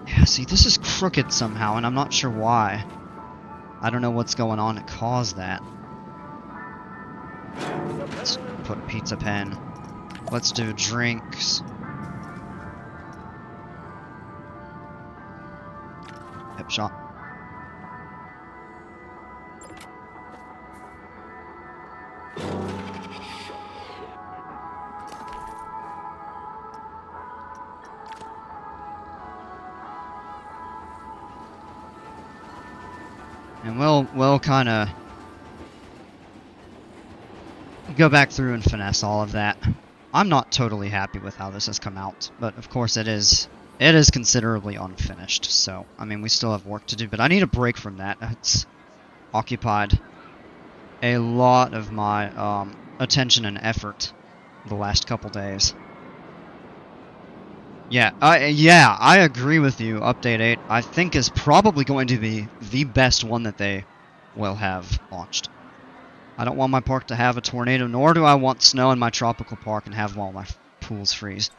Yeah, see, this is crooked somehow, and I'm not sure why. I don't know what's going on that caused that. Let's put a pizza pen. Let's do drinks. Hip shot. And we'll kind of go back through and finesse all of that. I'm not totally happy with how this has come out, but of course it is considerably unfinished. So, I mean, we still have work to do, but I need a break from that. It's occupied a lot of my attention and effort the last couple days. Yeah, I agree with you. Update 8, I think, is probably going to be the best one that they will have launched. I don't want my park to have a tornado, nor do I want snow in my tropical park and have all my pools freeze.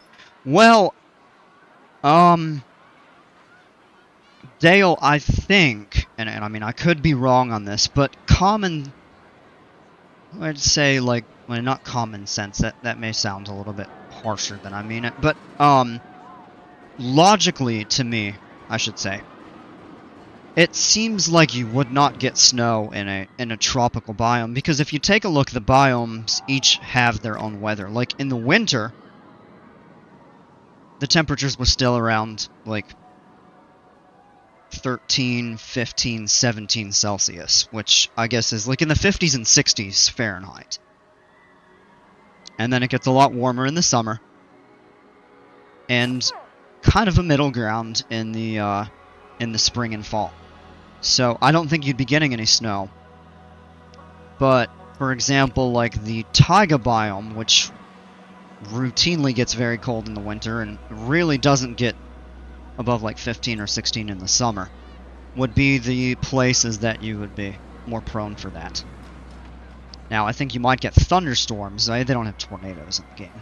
Well, Dale, I think, and I mean, I could be wrong on this, but I'd say, like, well, not common sense, that may sound a little bit harsher than I mean it, but, logically, to me, I should say, it seems like you would not get snow in a tropical biome, because if you take a look, the biomes each have their own weather. Like, in the winter, the temperatures were still around, like, 13, 15, 17 Celsius, which I guess is, like, in the 50s and 60s Fahrenheit. And then it gets a lot warmer in the summer, and kind of a middle ground in the spring and fall. So I don't think you'd be getting any snow. But, for example, like the taiga biome, which routinely gets very cold in the winter and really doesn't get above like 15 or 16 in the summer, would be the places that you would be more prone for that. Now, I think you might get thunderstorms. They don't have tornadoes in the game.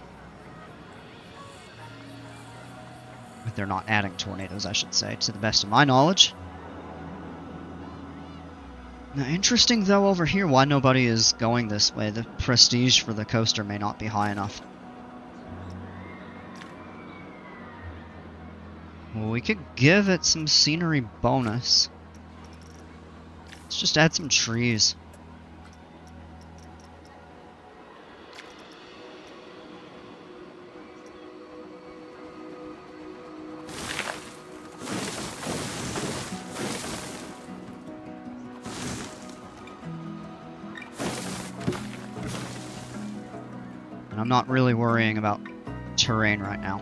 But they're not adding tornadoes, I should say, to the best of my knowledge. Now, interesting, though, over here, why nobody is going this way. The prestige for the coaster may not be high enough. Well, we could give it some scenery bonus. Let's just add some trees. And I'm not really worrying about terrain right now.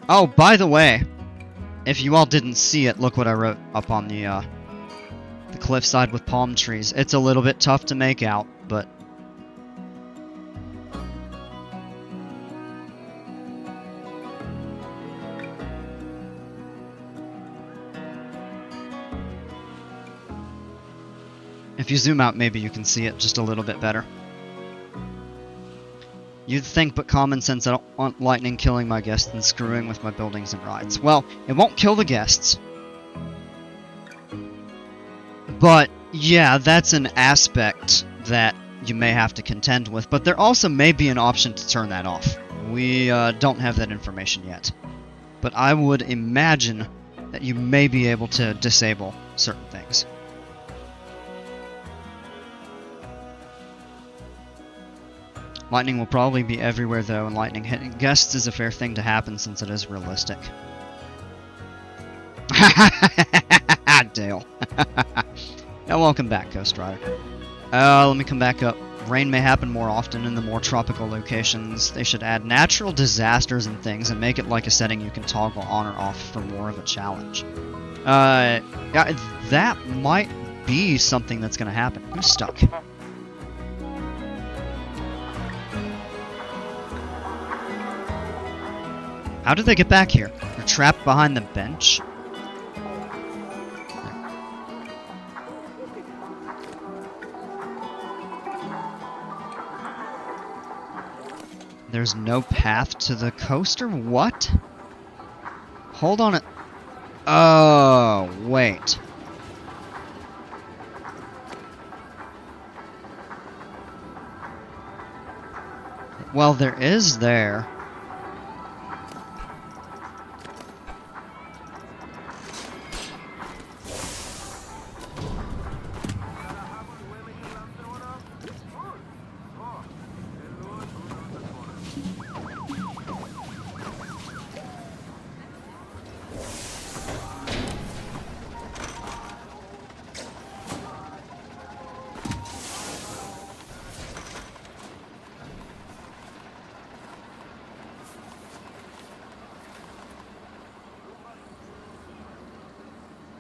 Oh, by the way, if you all didn't see it, look what I wrote up on the cliffside with palm trees. It's a little bit tough to make out, but if you zoom out, maybe you can see it just a little bit better. You'd think, but common sense, I don't want lightning killing my guests and screwing with my buildings and rides. Well, it won't kill the guests. But, yeah, that's an aspect that you may have to contend with, but there also may be an option to turn that off. We don't have that information yet. But I would imagine that you may be able to disable certain things. Lightning will probably be everywhere though, and lightning hitting guests is a fair thing to happen since it is realistic. Dale. Now welcome back, Ghost Rider. Let me come back up. Rain may happen more often in the more tropical locations. They should add natural disasters and things and make it like a setting you can toggle on or off for more of a challenge. Yeah, that might be something that's gonna happen. Who's stuck? How did they get back here? They're trapped behind the bench? There's no path to the coaster? What? Hold on a... Oh, wait. Well, there is there.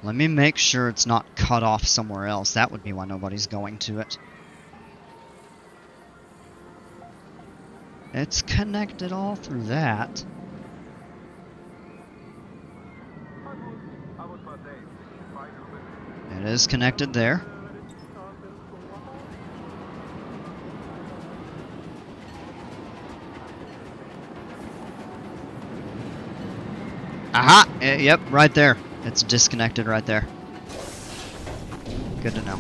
Let me make sure it's not cut off somewhere else. That would be why nobody's going to it. It's connected all through that. It is connected there. Aha! Yep, right there. It's disconnected right there. Good to know.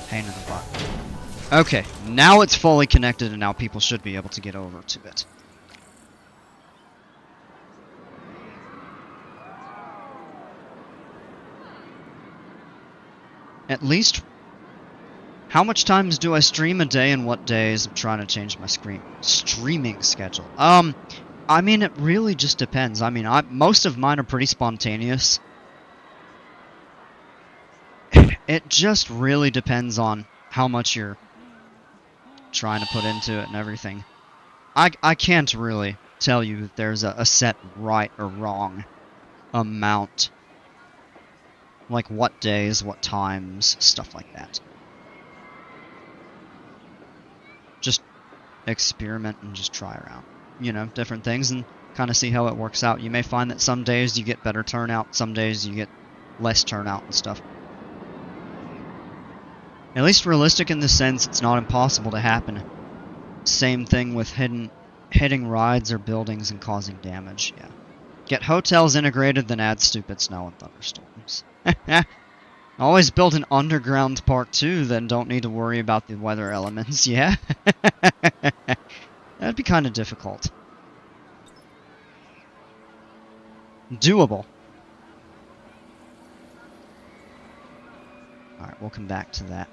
Pain in the butt. Okay, now it's fully connected and now people should be able to get over to it. At least... How much times do I stream a day and what days? I'm trying to change my streaming schedule. I mean, it really just depends. I mean, most of mine are pretty spontaneous. It just really depends on how much you're trying to put into it and everything. I can't really tell you that there's a set right or wrong amount. Like what days, what times, stuff like that. Just experiment and just try around, you know, different things and kind of see how it works out. You may find that some days you get better turnout, some days you get less turnout and stuff. At least realistic in the sense it's not impossible to happen. Same thing with hitting rides or buildings and causing damage, yeah. Get hotels integrated, then add stupid snow and thunderstorms. Always build an underground part too, then don't need to worry about the weather elements, yeah? That'd be kind of difficult. Doable. Alright, we'll come back to that.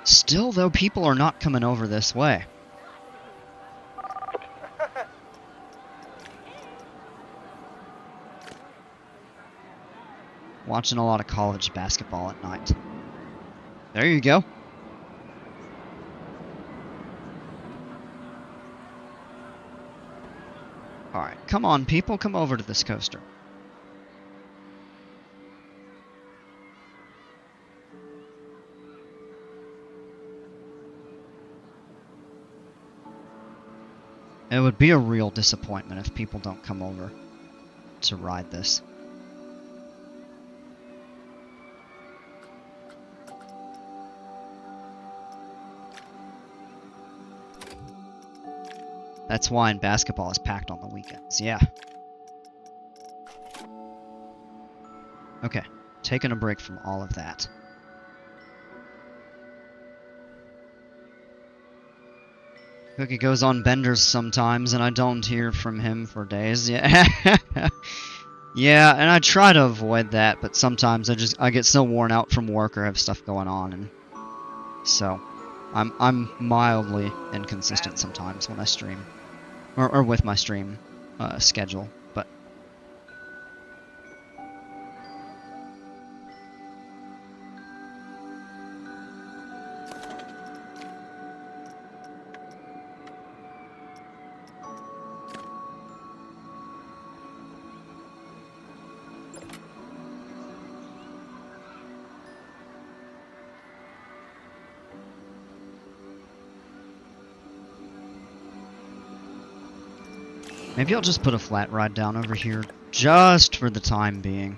Still, though, people are not coming over this way. Watching a lot of college basketball at night. There you go. Alright, come on people, come over to this coaster. It would be a real disappointment if people don't come over to ride this. That's why in basketball is packed on the weekends. Yeah. Okay, taking a break from all of that. Cookie goes on benders sometimes, and I don't hear from him for days. Yeah, yeah, and I try to avoid that, but sometimes I get so worn out from work or have stuff going on, and so I'm mildly inconsistent sometimes when I stream, or with my stream schedule. But maybe I'll just put a flat ride down over here, just for the time being.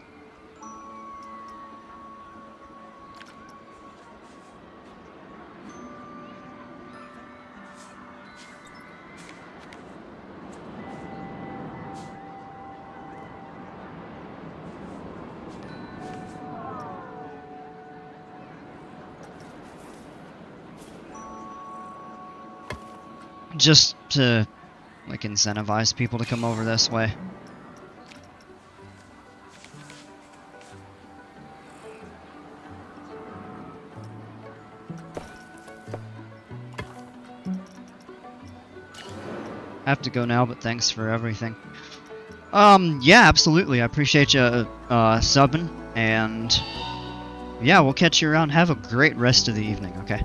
Just to like incentivize people to come over this way. I have to go now, but thanks for everything. Yeah, absolutely. I appreciate you subbing, and yeah, we'll catch you around. Have a great rest of the evening, okay?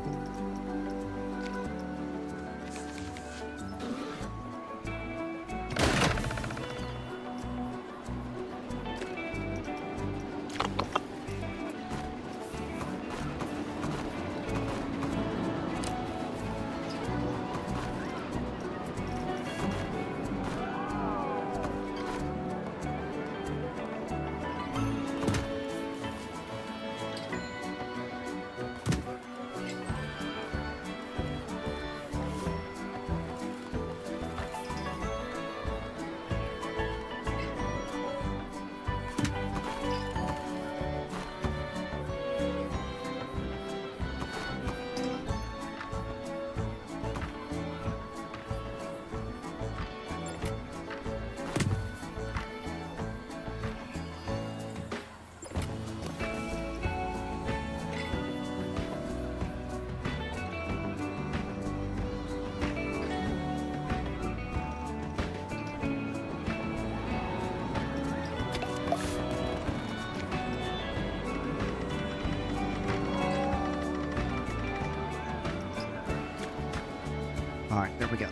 Alright, there we go.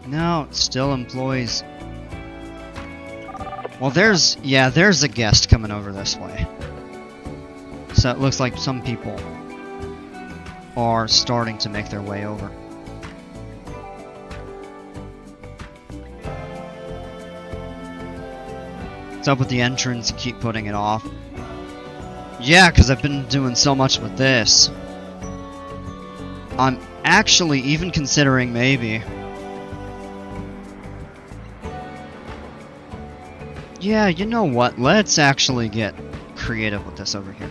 No, it still employs... Well, there's a guest coming over this way. So it looks like some people are starting to make their way over. What's up with the entrance? You keep putting it off. Yeah, because I've been doing so much with this. I'm actually even considering maybe... Yeah, you know what? Let's actually get creative with this over here.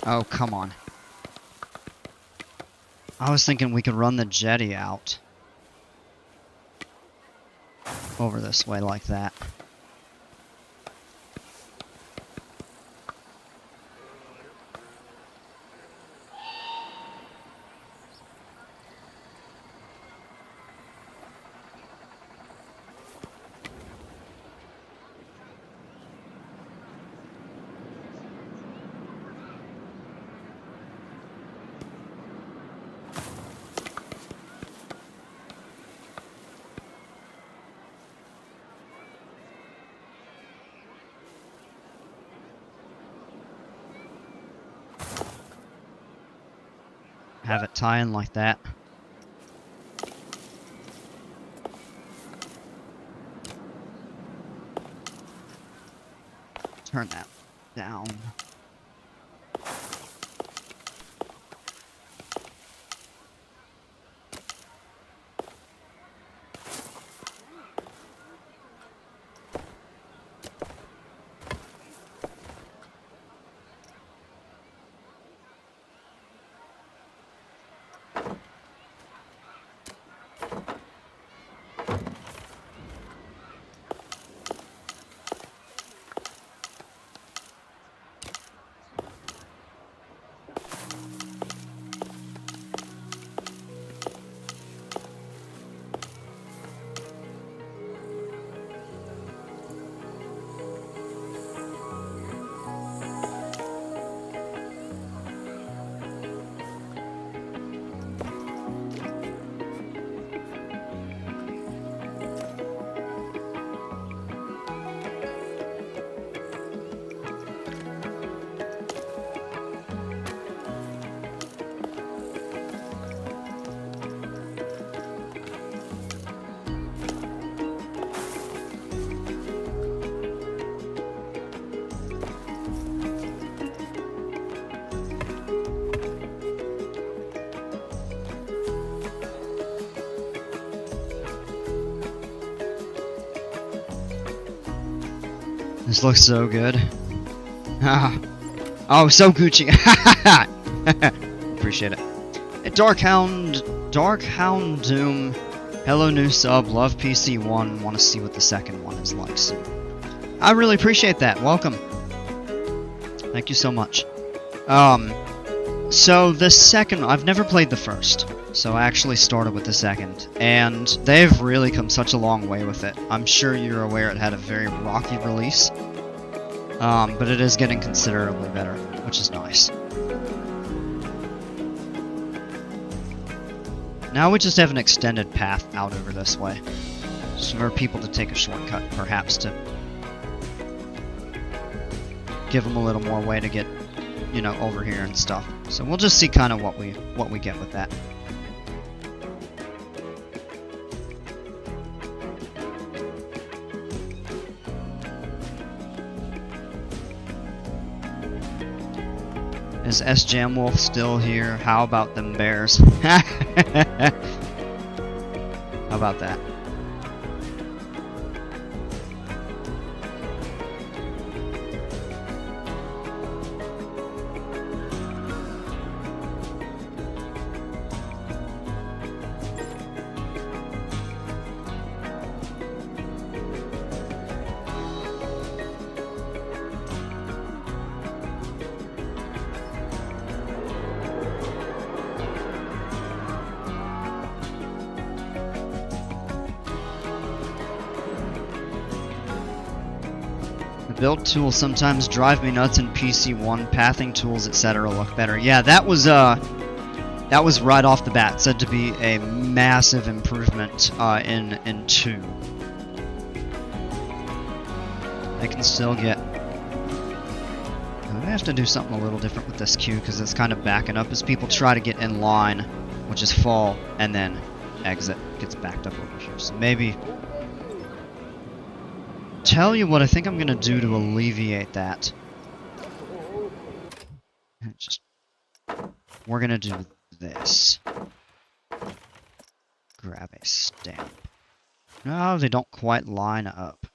Oh, come on. I was thinking we could run the jetty out over this way like that. Have it tie in like that. Turn that down. This looks so good. Oh, so Gucci. Appreciate it. Hey, Darkhound Doom. Hello, new sub. Love PC1. Want to see what the second one is like soon. I really appreciate that. Welcome. Thank you so much. So the second, I've never played the first, so I actually started with the second, and they've really come such a long way with it. I'm sure you're aware it had a very rocky release, but it is getting considerably better, which is nice. Now we just have an extended path out over this way, just for people to take a shortcut, perhaps, to give them a little more way to get, you know, over here and stuff. So we'll just see kind of what we get with that. Is S Jam Wolf still here? How about them bears? How about that? Build tools sometimes drive me nuts in PC1. Pathing tools, etc. look better. Yeah, that was right off the bat said to be a massive improvement in 2. I can still get. I have to do something a little different with this queue because it's kind of backing up as people try to get in line, which is fall, and then exit gets backed up over here. So maybe. Tell you what I think I'm going to do to alleviate that. We're going to do this. Grab a stamp. No, they don't quite line up.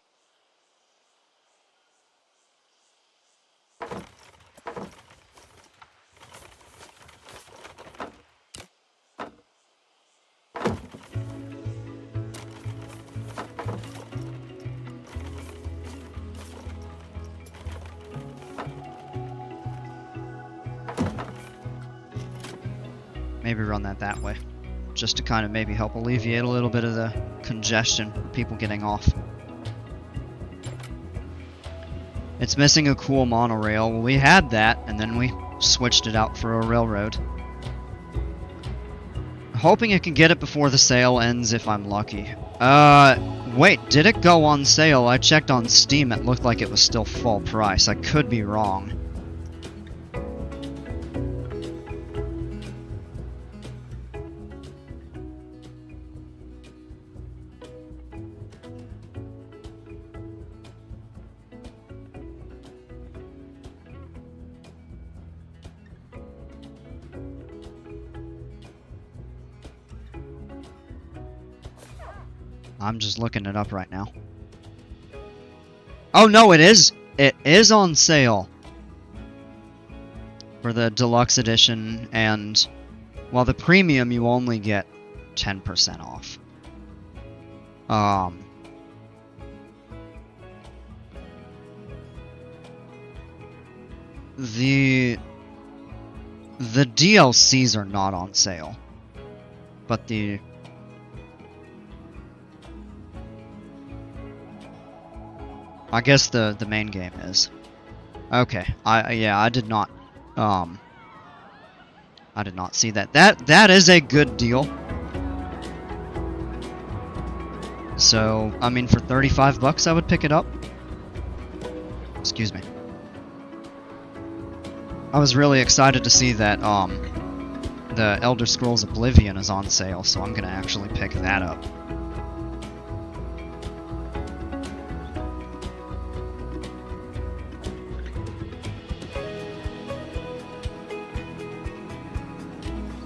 maybe run that way. Just to kind of maybe help alleviate a little bit of the congestion for people getting off. It's missing a cool monorail. Well, we had that, and then we switched it out for a railroad. Hoping I can get it before the sale ends if I'm lucky. Wait, did it go on sale? I checked on Steam, it looked like it was still full price. I could be wrong. I'm just looking it up right now. Oh no, it is! It is on sale! For the deluxe edition, and... well, the premium you only get 10% off. The DLCs are not on sale. But the... I guess the main game is. Okay. I did not see that. That is a good deal. So, I mean, for 35 bucks I would pick it up. Excuse me. I was really excited to see that the Elder Scrolls Oblivion is on sale, so I'm gonna actually pick that up.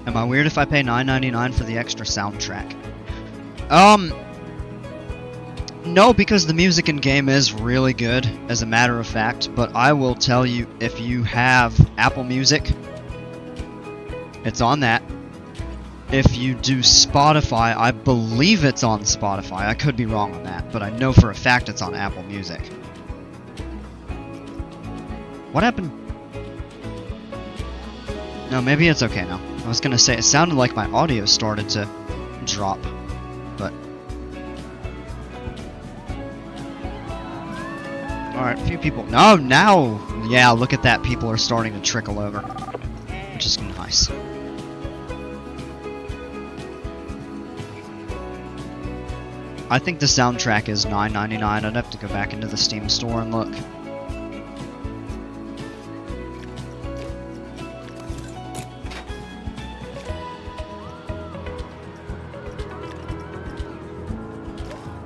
Am I weird if I pay $9.99 for the extra soundtrack? No, because the music in game is really good, as a matter of fact, but I will tell you, if you have Apple Music, it's on that. If you do Spotify, I believe it's on Spotify. I could be wrong on that, but I know for a fact it's on Apple Music. What happened? No, maybe it's okay now. I was gonna say, it sounded like my audio started to drop, but... Alright, a few people... No, now! Yeah, look at that, people are starting to trickle over. Which is nice. I think the soundtrack is $9.99. I'd have to go back into the Steam store and look.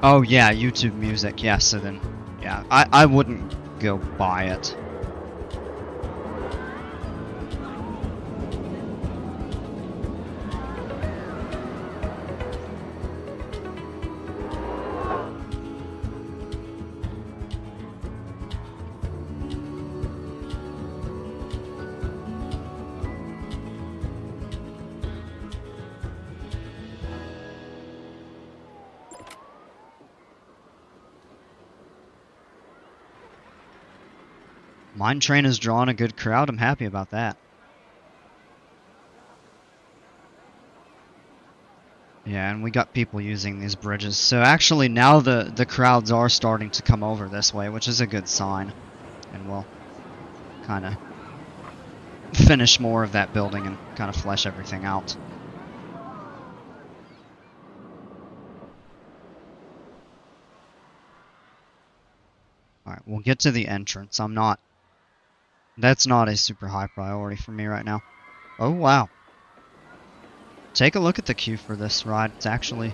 Oh yeah, YouTube Music, yeah, so then, yeah, I wouldn't go buy it. Mine Train has drawn a good crowd. I'm happy about that. Yeah, and we got people using these bridges. So actually now the crowds are starting to come over this way, which is a good sign. And we'll kind of finish more of that building and kind of flesh everything out. Alright, we'll get to the entrance. That's not a super high priority for me right now. Oh, wow. Take a look at the queue for this ride. It's actually...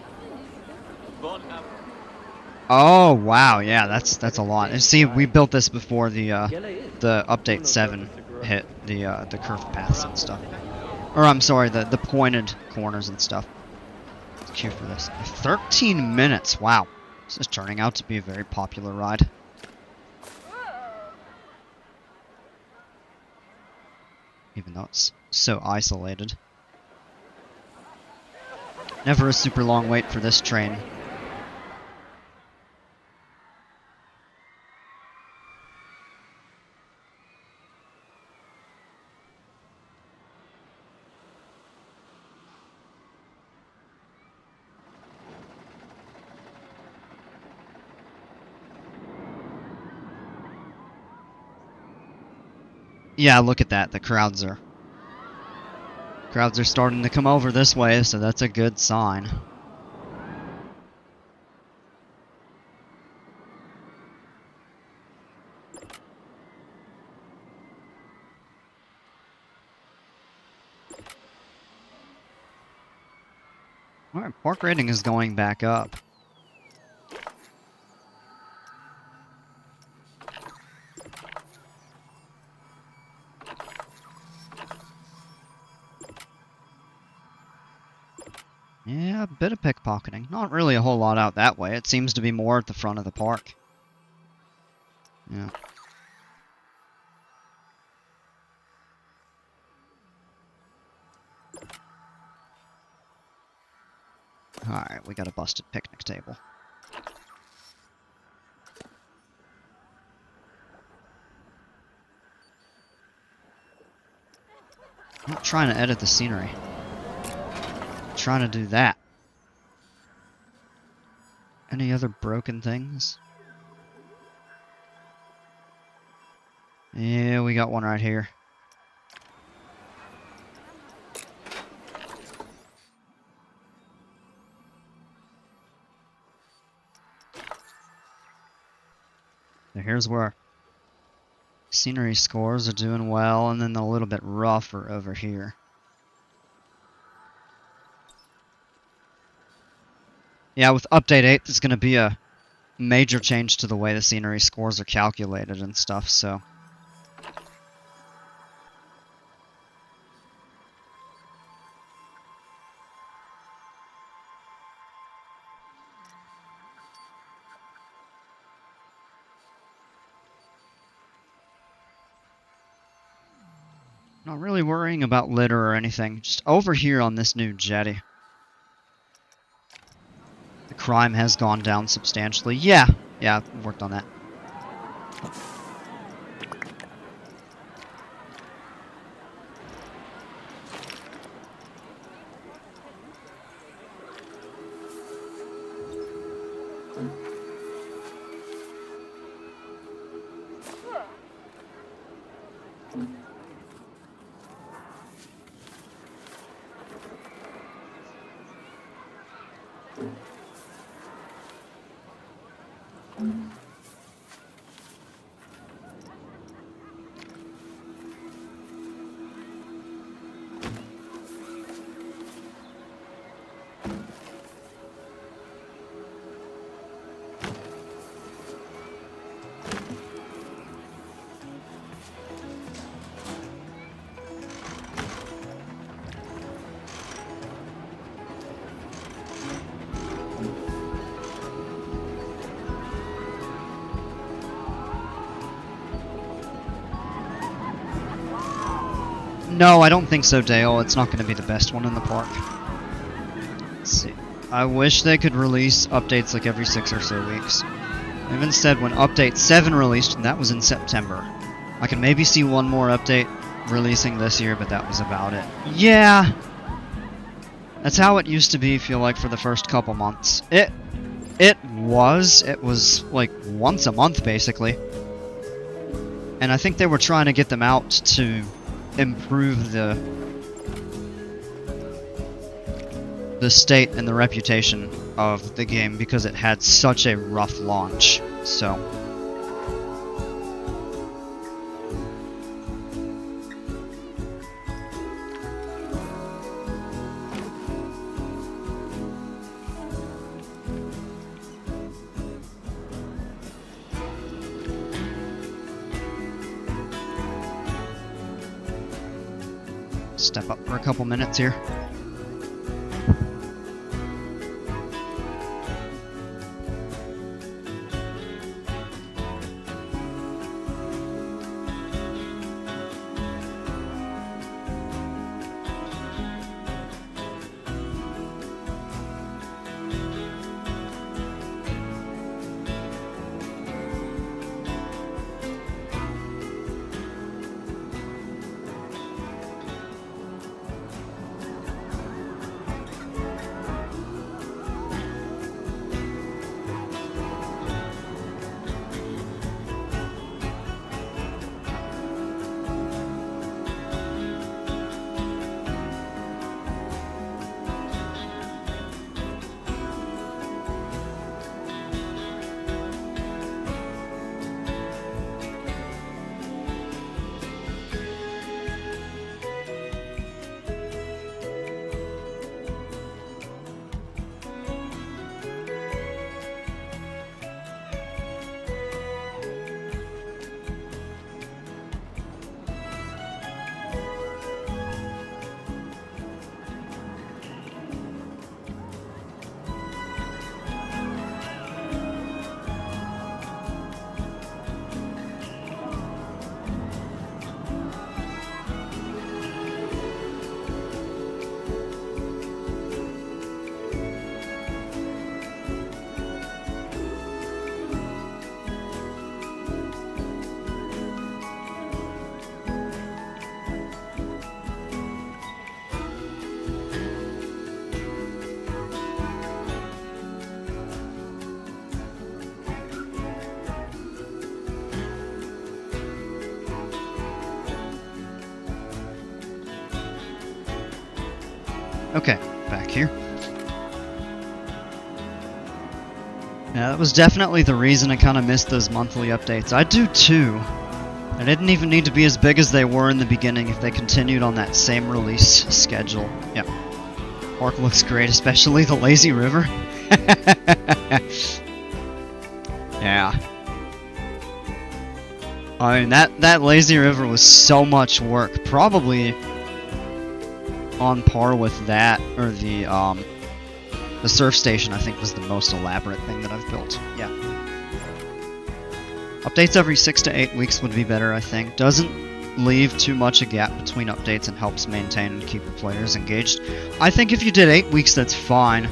Oh, wow. Yeah, that's a lot. And see, we built this before the update 7 hit the curved paths and stuff. Or, I'm sorry, the pointed corners and stuff. The queue for this. 13 minutes. Wow. This is turning out to be a very popular ride. Even though it's so isolated. Never a super long wait for this train. Yeah, look at that. The crowds are starting to come over this way, so that's a good sign. Alright, park rating is going back up. Yeah, a bit of pickpocketing. Not really a whole lot out that way. It seems to be more at the front of the park. Yeah. Alright, we got a busted picnic table. I'm not trying to edit the scenery. I'm trying to do that. Any other broken things? Yeah, we got one right here. So here's where scenery scores are doing well, and then a little bit rougher over here. Yeah, with Update 8, there's going to be a major change to the way the scenery scores are calculated and stuff, so... Not really worrying about litter or anything, just over here on this new jetty. The crime has gone down substantially. Yeah, I've worked on that. No, I don't think so, Dale. It's not going to be the best one in the park. Let's see. I wish they could release updates like every 6 or so weeks. They've instead, when Update 7 released, and that was in September, I can maybe see one more update releasing this year, but that was about it. Yeah! That's how it used to be, feel like, for the first couple months. It was like once a month, basically. And I think they were trying to get them out to improve the state and the reputation of the game because it had such a rough launch. So step up for a couple minutes here. Okay, back here. Yeah, that was definitely the reason I kind of missed those monthly updates. I do too. They didn't even need to be as big as they were in the beginning if they continued on that same release schedule. Yep. Park looks great, especially the lazy river. Yeah. I mean, that lazy river was so much work. Probably on par with that, or the surf station, I think, was the most elaborate thing that I've built. Yeah. Updates every 6 to 8 weeks would be better, I think. Doesn't leave too much a gap between updates and helps maintain and keep the players engaged. I think if you did 8 weeks, that's fine.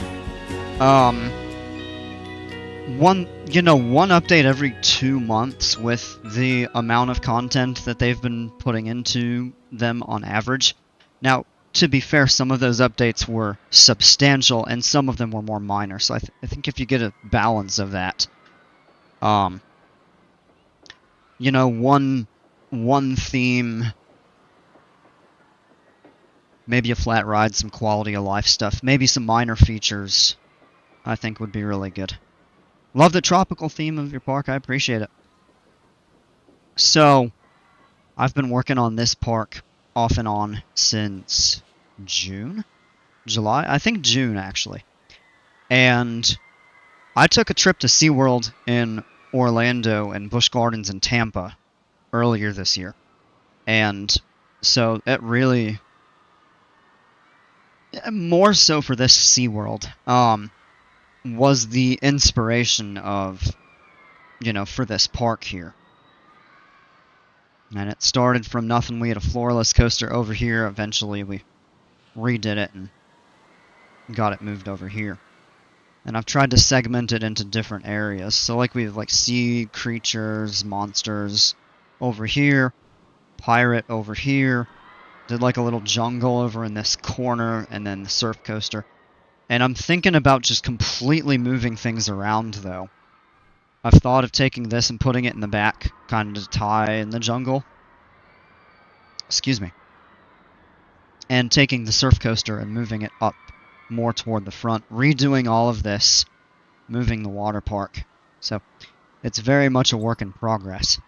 One update every 2 months with the amount of content that they've been putting into them on average. Now, to be fair, some of those updates were substantial and some of them were more minor. So I think if you get a balance of that, one theme, maybe a flat ride, some quality of life stuff, maybe some minor features, I think would be really good. Love the tropical theme of your park. I appreciate it. So, I've been working on this park off and on since June? July? I think June, actually. And I took a trip to SeaWorld in Orlando and Busch Gardens in Tampa earlier this year. And so it really, more so for this SeaWorld, was the inspiration of, for this park here. And it started from nothing. We had a floorless coaster over here. Eventually we redid it and got it moved over here. And I've tried to segment it into different areas. So like we have like sea creatures, monsters over here, pirate over here, did like a little jungle over in this corner, and then the surf coaster. And I'm thinking about just completely moving things around though. I've thought of taking this and putting it in the back, kind of to tie in the jungle. Excuse me. And taking the surf coaster and moving it up more toward the front. Redoing all of this, moving the water park. So, it's very much a work in progress.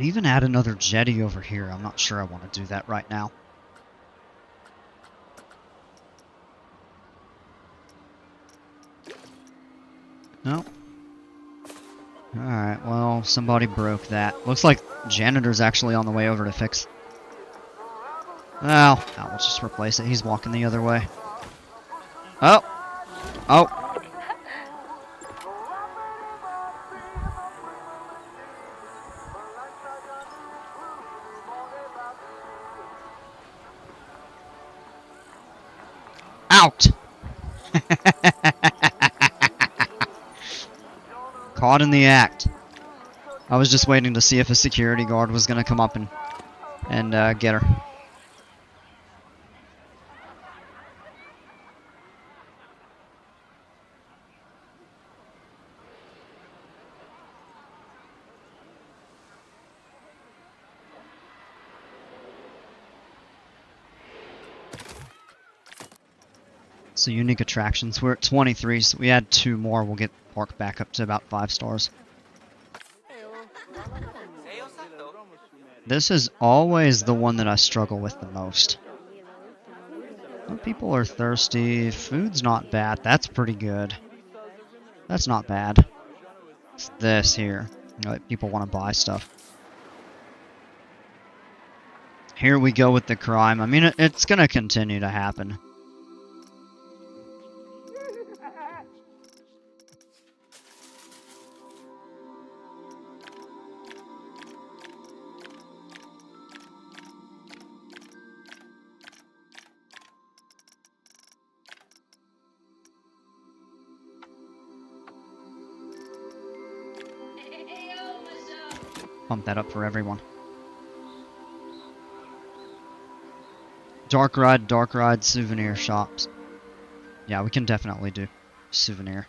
Even add another jetty over here. I'm not sure I want to do that right now. No. Alright, well, somebody broke that. Looks like janitor's actually on the way over to fix. Oh, let's just replace it. He's walking the other way. Oh! Oh! Out! Caught in the act. I was just waiting to see if a security guard was going to come up and get her. So unique attractions. We're at 23, so we add 2 more. We'll get the park back up to about 5 stars. This is always the one that I struggle with the most. Some people are thirsty. Food's not bad. That's pretty good. That's not bad. It's this here. People want to buy stuff. Here we go with the crime. I mean, it's going to continue to happen. Pump that up for everyone. Dark ride souvenir shops. Yeah, we can definitely do souvenir.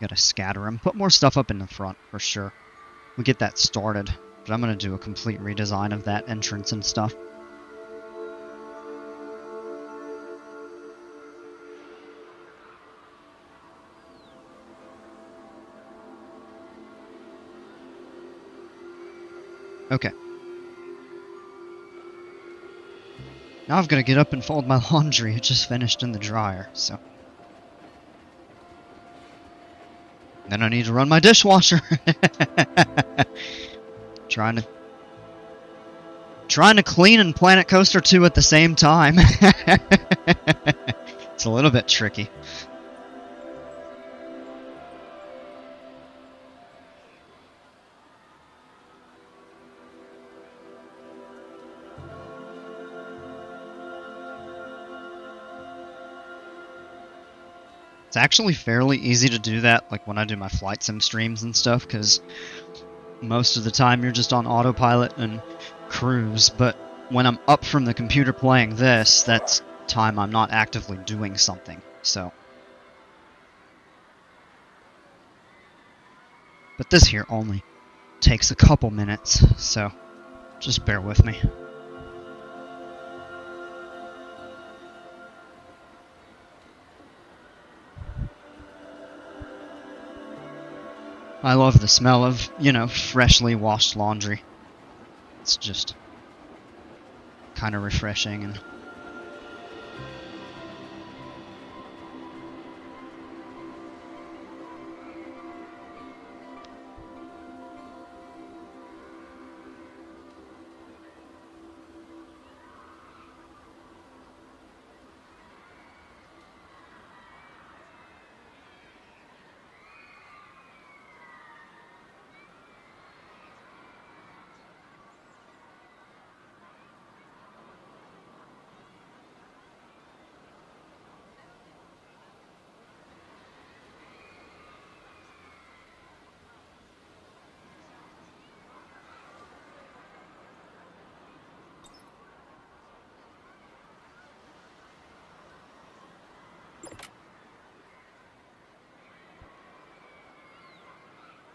Gotta scatter them. Put more stuff up in the front, for sure. We get that started. But I'm gonna do a complete redesign of that entrance and stuff. Okay. Now I've got to get up and fold my laundry. It just finished in the dryer, so. Then I need to run my dishwasher. Trying to clean and Planet Coaster 2 at the same time. It's a little bit tricky. It's actually fairly easy to do that, like when I do my flight sim streams and stuff, because most of the time you're just on autopilot and cruise, but when I'm up from the computer playing this, that's time I'm not actively doing something, so. But this here only takes a couple minutes, so just bear with me. I love the smell of, you know, freshly washed laundry. It's just kind of refreshing and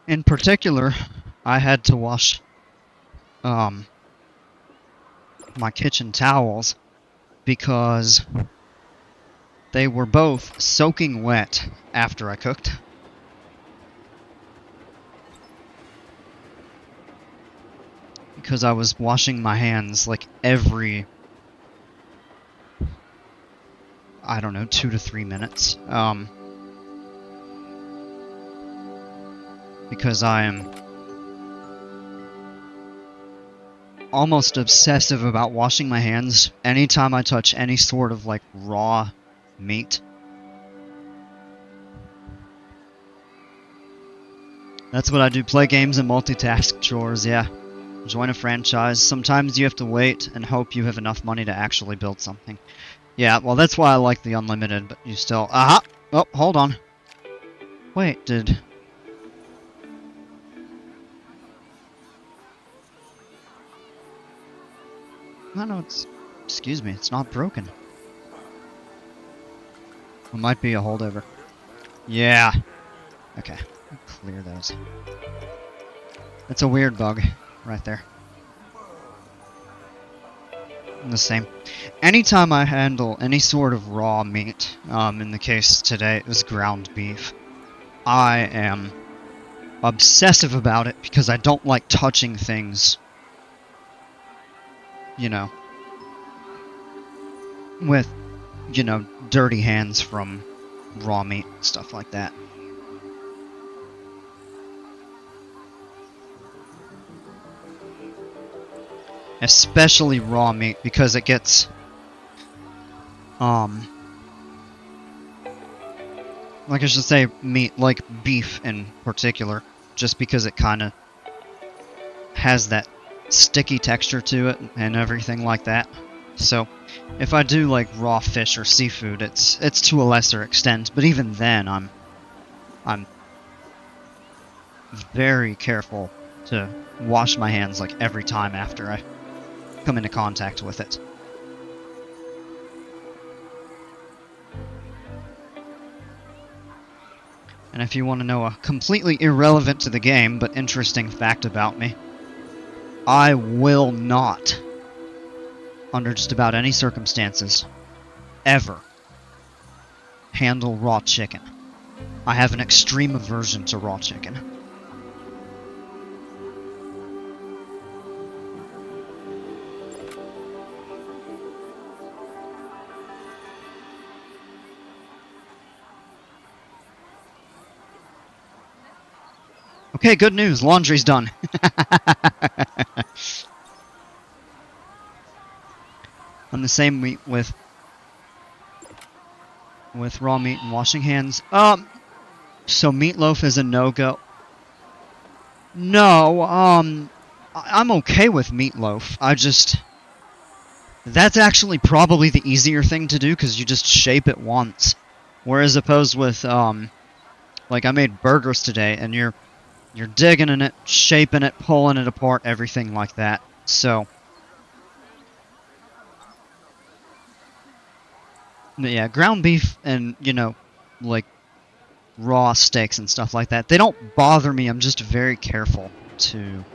in particular, I had to wash my kitchen towels because they were both soaking wet after I cooked. Because I was washing my hands like every, I don't know, 2 to 3 minutes. Because I am almost obsessive about washing my hands anytime I touch any sort of like raw meat. That's what I do, play games and multitask chores, yeah. Join a franchise. Sometimes you have to wait and hope you have enough money to actually build something. Yeah, well that's why I like the unlimited, but you still... Aha! Oh, hold on. Wait, did... No, it's... Excuse me, it's not broken. It might be a holdover. Yeah. Okay, clear those. It's a weird bug, right there. And the same. Anytime I handle any sort of raw meat, in the case today it was ground beef, I am obsessive about it because I don't like touching things, you know, with, you know, dirty hands from raw meat, stuff like that. Especially raw meat, because it gets, like I should say meat, like beef in particular, just because it kind of has that sticky texture to it and everything like that. So if I do like raw fish or seafood, it's to a lesser extent, but even then I'm very careful to wash my hands like every time after I come into contact with it. And if you want to know a completely irrelevant to the game but interesting fact about me, I will not, under just about any circumstances, ever handle raw chicken. I have an extreme aversion to raw chicken. Okay, good news. Laundry's done. I'm the same with raw meat and washing hands. So meatloaf is a no-go. No, I'm okay with meatloaf. That's actually probably the easier thing to do because you just shape it once. Whereas opposed with, like I made burgers today and you're digging in it, shaping it, pulling it apart, everything like that. So, but yeah, ground beef and, you know, like raw steaks and stuff like that, they don't bother me. I'm just very careful to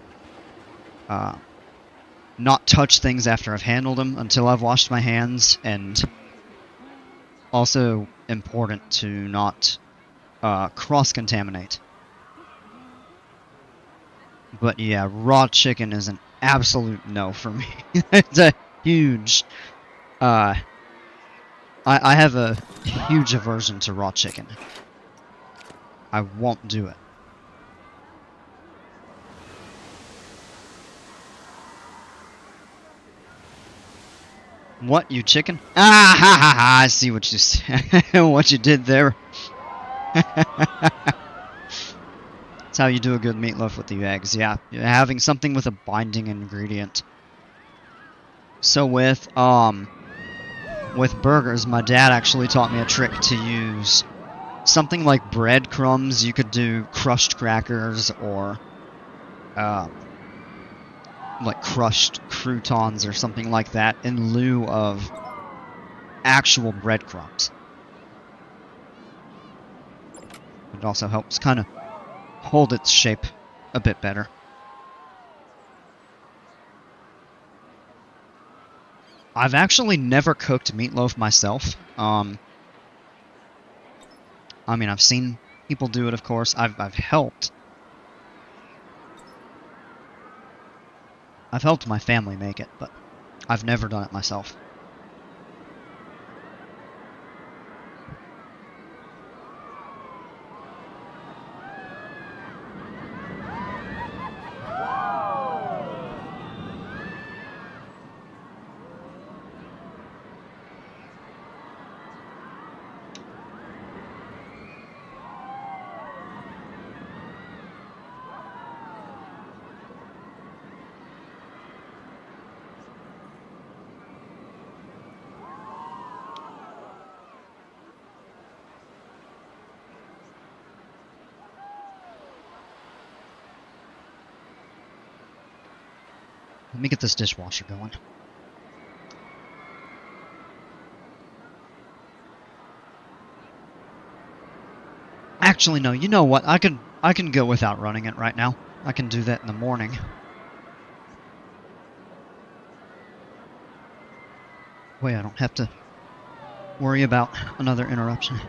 not touch things after I've handled them until I've washed my hands, and also important to not cross-contaminate. But yeah, raw chicken is an absolute no for me. It's a huge... I have a huge aversion to raw chicken. I won't do it. What, you chicken? Ah, ha, ha, ha, I see what you what you did there. That's how you do a good meatloaf with the eggs, yeah. You're having something with a binding ingredient. So with burgers, my dad actually taught me a trick to use something like breadcrumbs. You could do crushed crackers or like crushed croutons or something like that in lieu of actual breadcrumbs. It also helps kind of hold its shape a bit better. I've actually never cooked meatloaf myself. I mean, I've seen people do it, of course. I've helped. I've helped my family make it, but I've never done it myself. Let me get this dishwasher going. Actually, no, you know what? I can go without running it right now. I can do that in the morning. Wait, I don't have to worry about another interruption.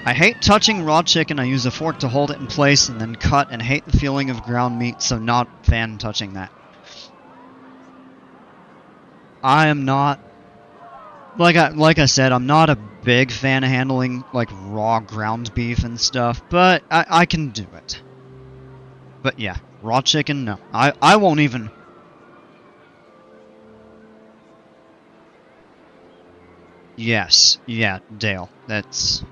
I hate touching raw chicken. I use a fork to hold it in place and then cut, and hate the feeling of ground meat, so not fan touching that. I am not, like I said, I'm not a big fan of handling like raw ground beef and stuff, but I can do it. But yeah, raw chicken, no. I won't even. Yes, yeah, Dale, that's...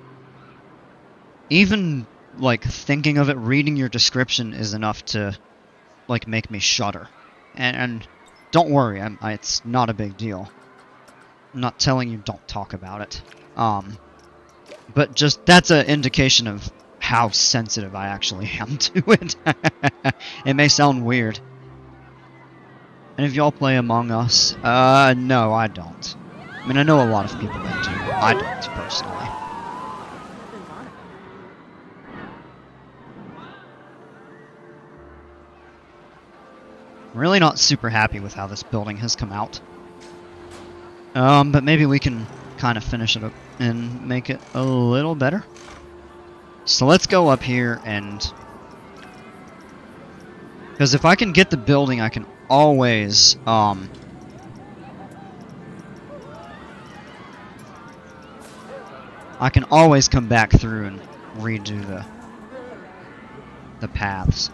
Even, like, thinking of it, reading your description is enough to, like, make me shudder. And don't worry, it's not a big deal. I'm not telling you don't talk about it. But just, that's an indication of how sensitive I actually am to it. It may sound weird. And if y'all play Among Us, no, I don't. I mean, I know a lot of people that do. I don't, personally. I'm really not super happy with how this building has come out. But maybe we can kind of finish it up and make it a little better. So let's go up here and... because if I can get the building, I can always, come back through and redo the paths.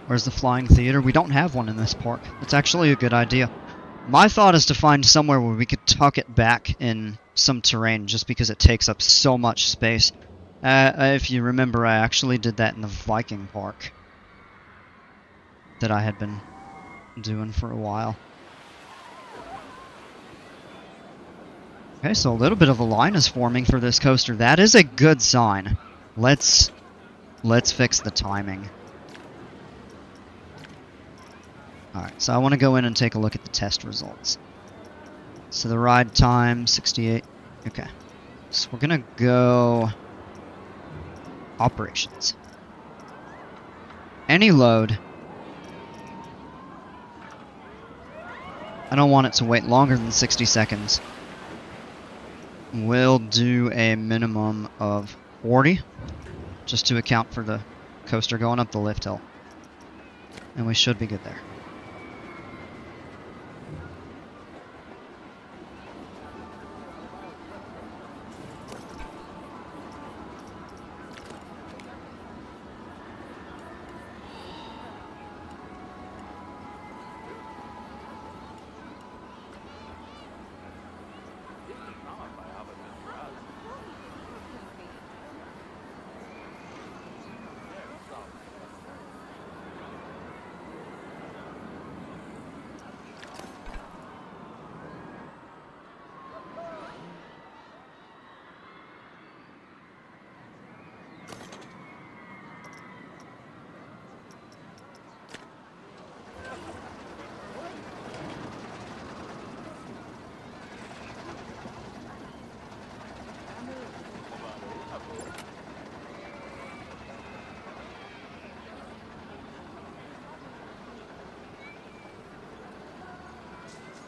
Where's the flying theater? We don't have one in this park. It's actually a good idea. My thought is to find somewhere where we could tuck it back in some terrain just because it takes up so much space. If you remember, I actually did that in the Viking Park that I had been doing for a while. Okay, so a little bit of a line is forming for this coaster. That is a good sign. Let's fix the timing. Alright, so I want to go in and take a look at the test results. So the ride time, 68. Okay. So we're going to go... operations. Any load. I don't want it to wait longer than 60 seconds. We'll do a minimum of 40, just to account for the coaster going up the lift hill. And we should be good there.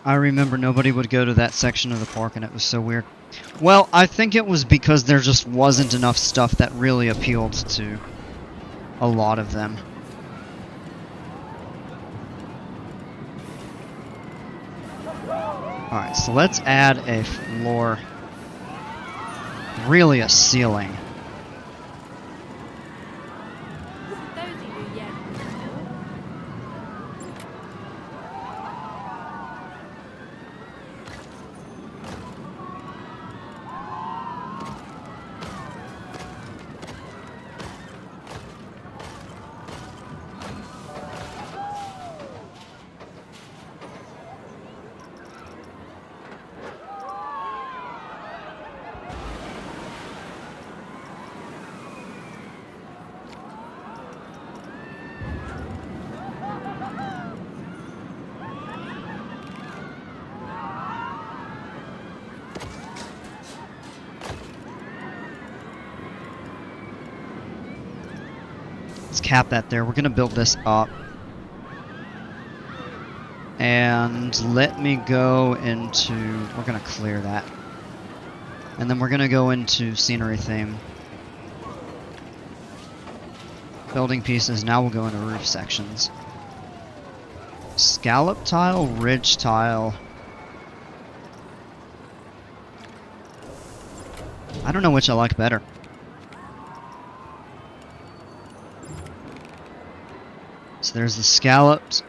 I remember nobody would go to that section of the park and it was so weird. Well, I think it was because there just wasn't enough stuff that really appealed to a lot of them. Alright, so let's add a floor. Really a ceiling. Let's cap that there. We're going to build this up. And let me go into... we're going to clear that. And then we're going to go into scenery theme. Building pieces. Now we'll go into roof sections. Scallop tile, ridge tile. I don't know which I like better. So there's the scallops.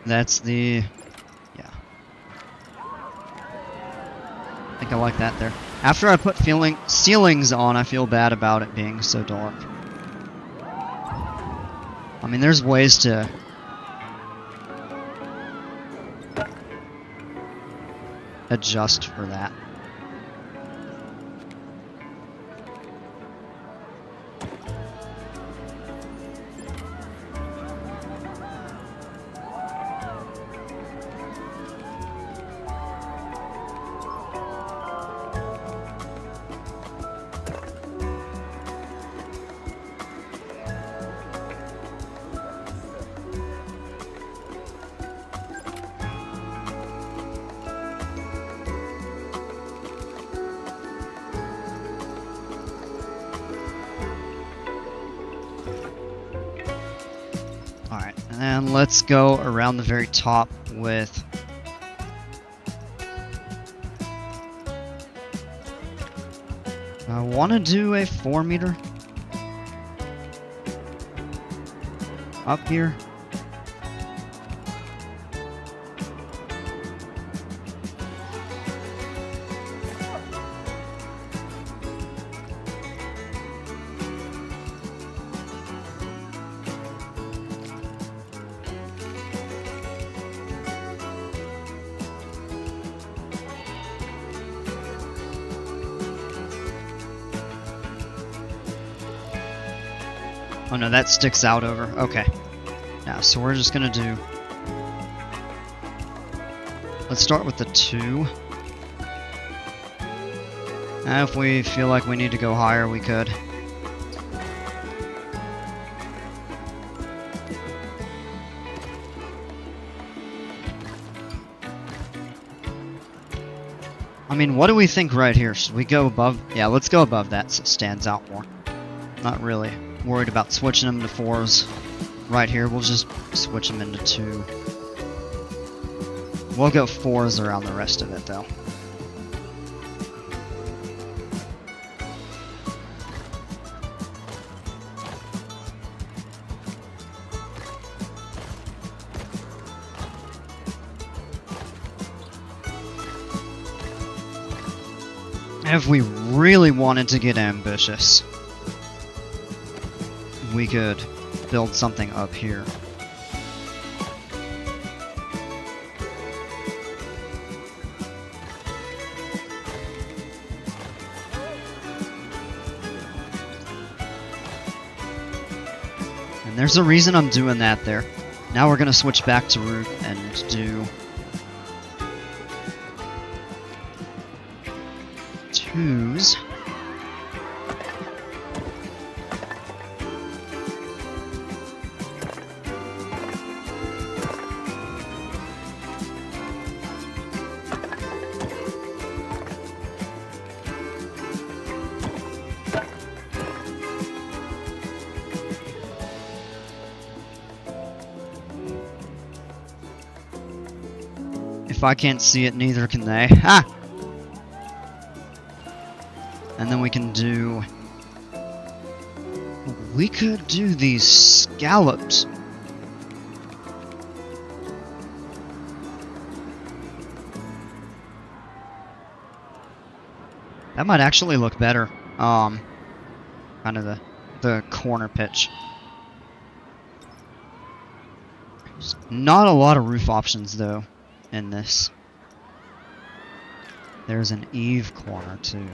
That's the... yeah. I think I like that there. After I put ceilings on, I feel bad about it being so dark. I mean, there's ways to... adjust for that. Alright, and let's go around the very top with... I want to do a 4 meter up here. Oh no, that sticks out over. Okay. Now, so we're just gonna do... let's start with the 2. And if we feel like we need to go higher, we could. I mean, what do we think right here? Should we go above? Yeah, let's go above that so it stands out more. Not really worried about switching them to 4s right here. We'll just switch them into 2. We'll go 4s around the rest of it, though. If we really wanted to get ambitious, we could build something up here. And there's a reason I'm doing that there. Now we're gonna switch back to root and do 2s. If I can't see it, neither can they. Ha! And then we can do... we could do these scallops. That might actually look better. Kind of the corner pitch. There's not a lot of roof options though in this. There's an eave corner too.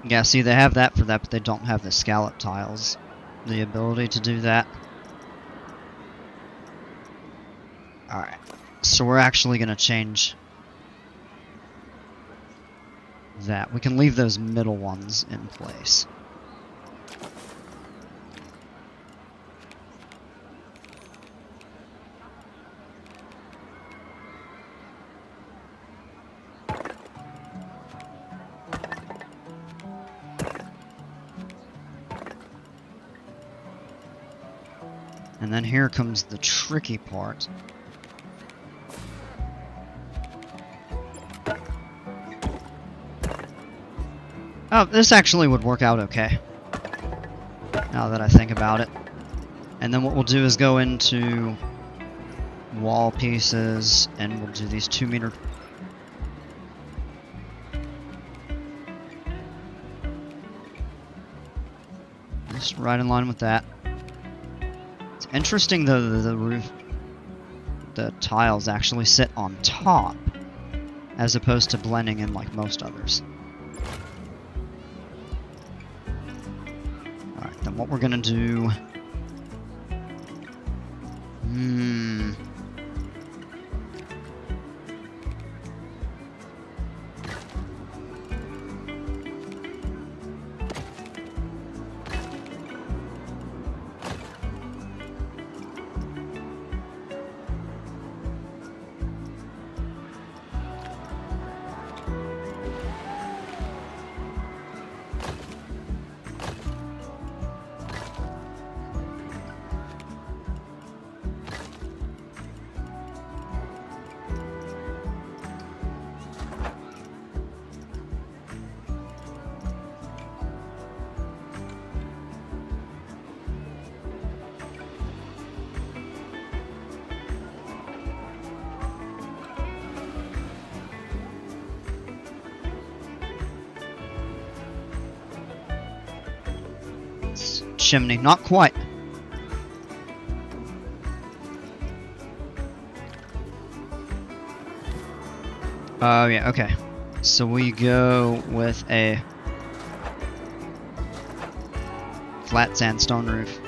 Yeah, see, they have that for that, but they don't have the scallop tiles. The ability to do that. Alright, so we're actually going to change that. We can leave those middle ones in place. And then here comes the tricky part. Oh, this actually would work out okay, now that I think about it. And then what we'll do is go into wall pieces, and we'll do these 2-meter. Just right in line with that. It's interesting though that the roof, the tiles actually sit on top, as opposed to blending in like most others. Then what we're gonna do... chimney, not quite. Oh yeah, okay. So we go with a flat sandstone roof.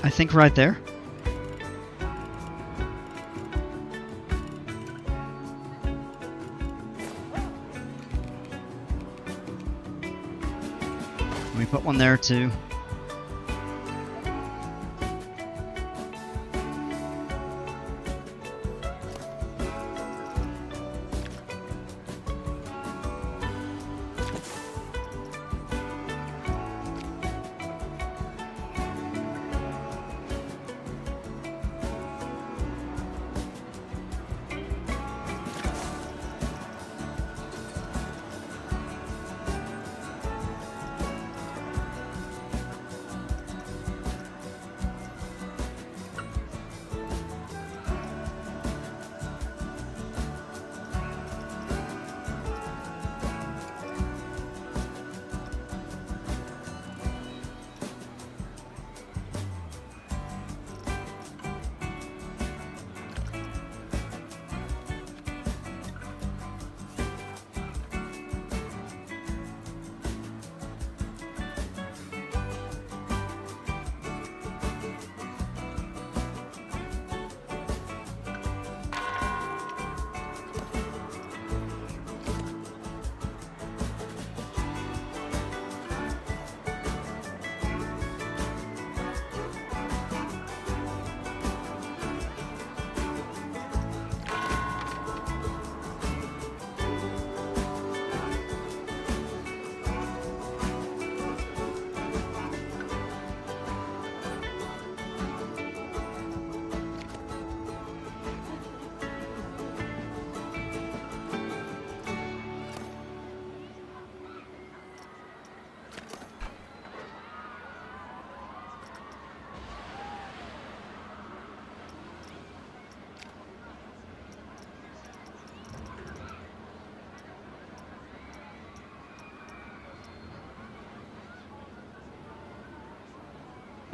I think right there. We put one there too.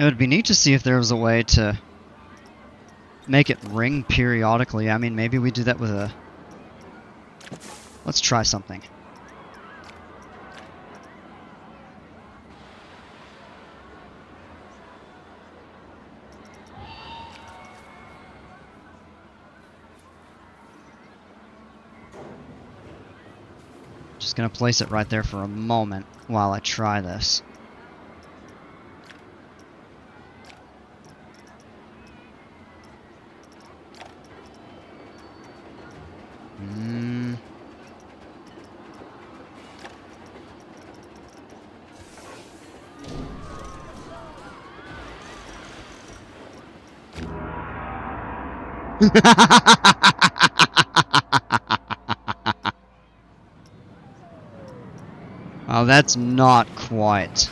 It would be neat to see if there was a way to make it ring periodically. I mean, maybe we do that with a... Let's try something. Just gonna place it right there for a moment while I try this. Oh, that's not quite.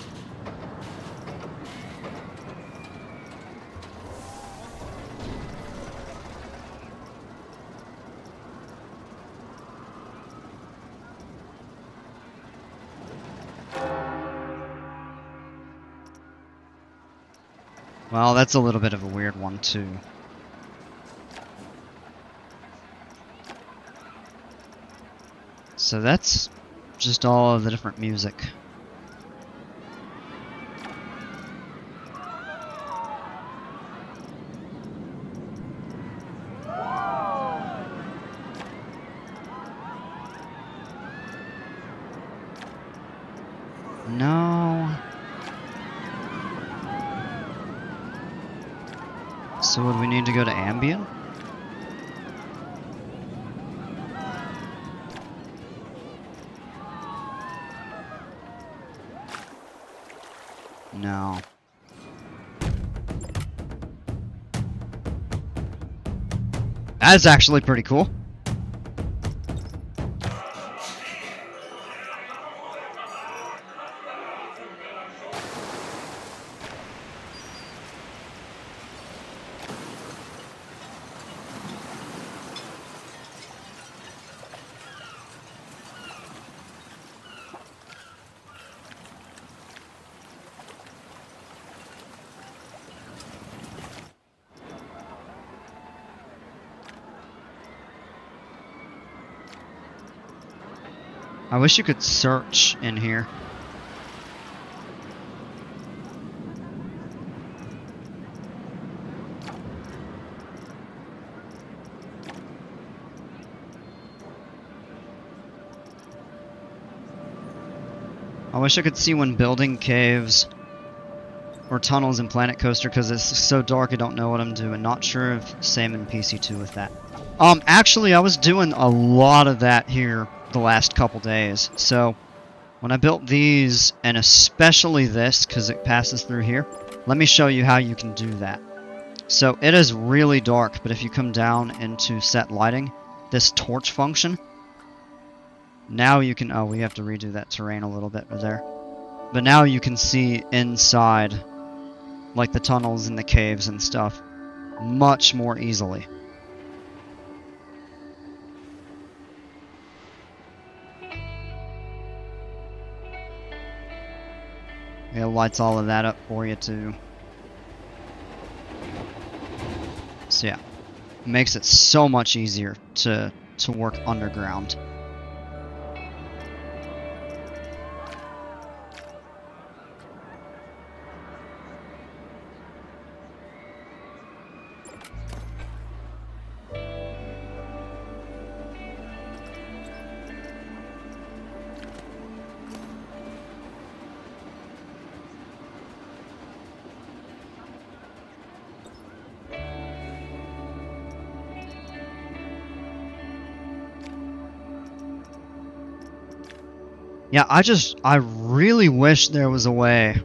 Well, that's a little bit of a weird one, too. So that's just all of the different music. No. So would we need to go to ambient? No. That's actually pretty cool. I wish you could search in here. I wish I could see when building caves or tunnels in Planet Coaster, because it's so dark I don't know what I'm doing. Not sure if same in PC2 with that. Actually, I was doing a lot of that here the last couple days. So when I built these, and especially this because it passes through here, let me show you how you can do that. So it is really dark, but if you come down into set lighting, this torch function, now you can, oh, we have to redo that terrain a little bit right there, but now you can see inside like the tunnels and the caves and stuff much more easily. It lights all of that up for you too. So yeah, it makes it so much easier to work underground. Yeah, I really wish there was a way.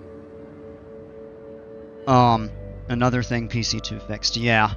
Another thing PC2 fixed, yeah.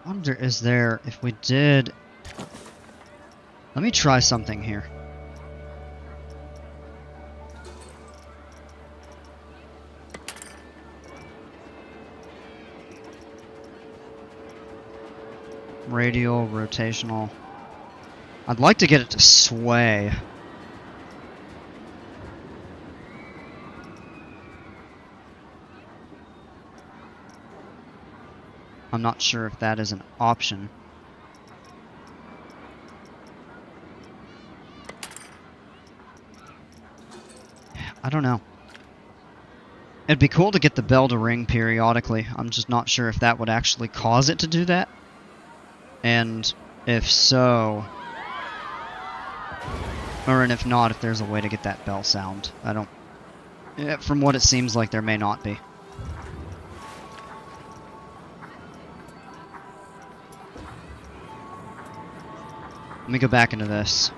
Wonder is there, if we did, let me try something here. Radial, rotational. I'd like to get it to sway. I'm not sure if that is an option. I don't know. It'd be cool to get the bell to ring periodically. I'm just not sure if that would actually cause it to do that. And if so... Or and if not, if there's a way to get that bell sound. I don't... Yeah, from what it seems like, there may not be. Let me go back into this.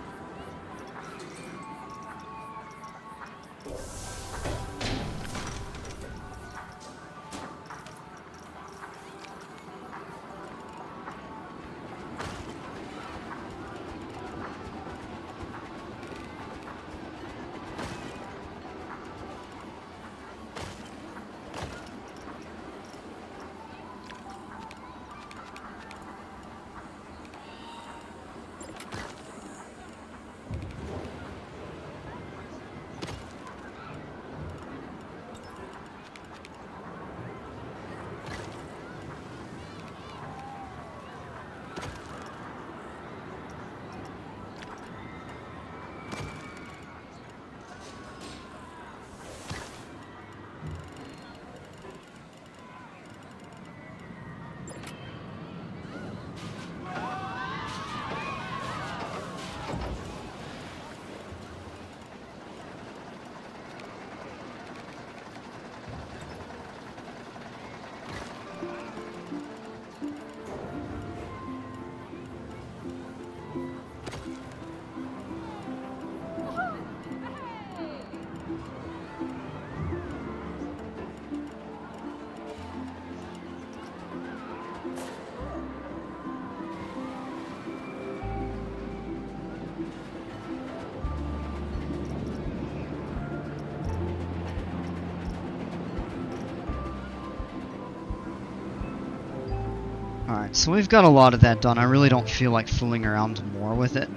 Alright, so we've got a lot of that done. I really don't feel like fooling around more with it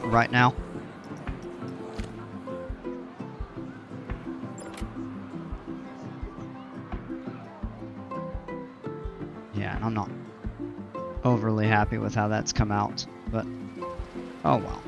right now. Yeah, and I'm not overly happy with how that's come out, but oh well.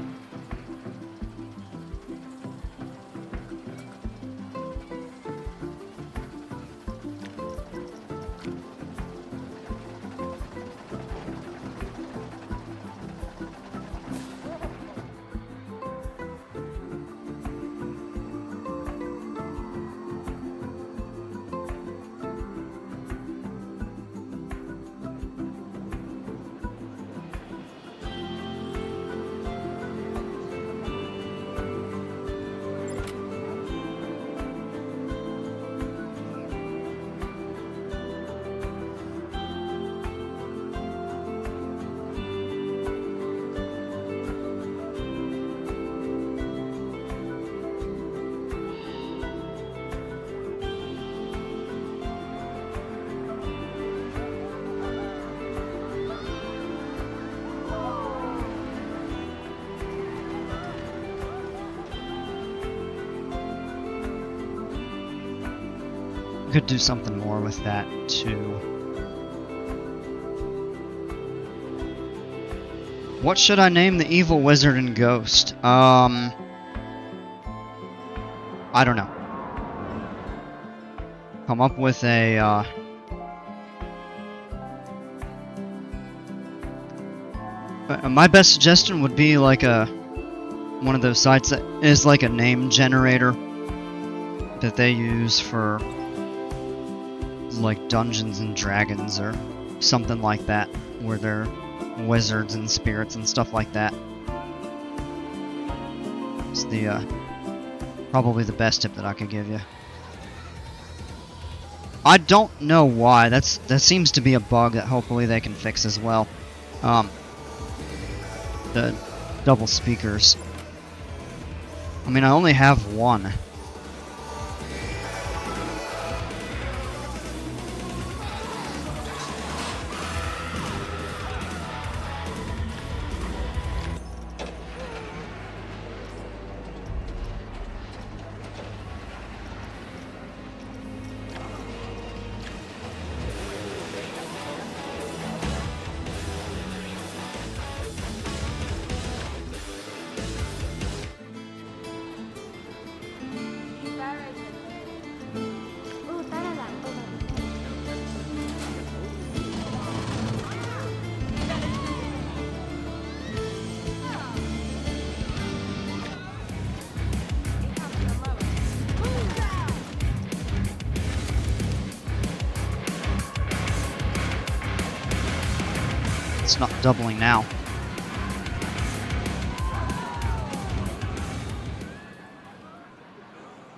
Could do something more with that too. What should I name the evil wizard and ghost? I don't know. Come up with a my best suggestion would be like one of those sites that is like a name generator that they use for like Dungeons and Dragons or something like that, where they're wizards and spirits and stuff like that. It's the probably the best tip that I could give you. I don't know why. That seems to be a bug that hopefully they can fix as well. The double speakers. I mean, I only have one. It's not doubling now.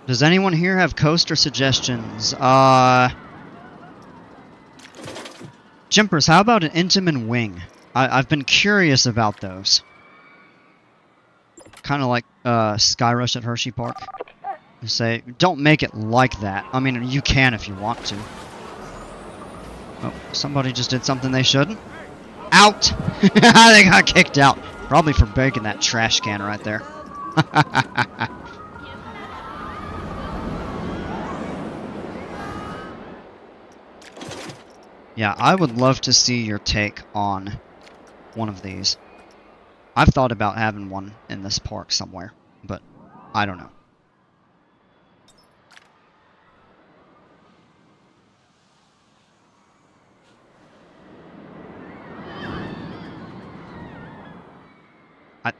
Does anyone here have coaster suggestions? Jimpers, how about an Intamin Wing? I've been curious about those. Kind of like Skyrush at Hershey Park. Say, don't make it like that. I mean, you can if you want to. Oh, somebody just did something they shouldn't. Out! They got kicked out. Probably for breaking that trash can right there. Yeah, I would love to see your take on one of these. I've thought about having one in this park somewhere, but I don't know.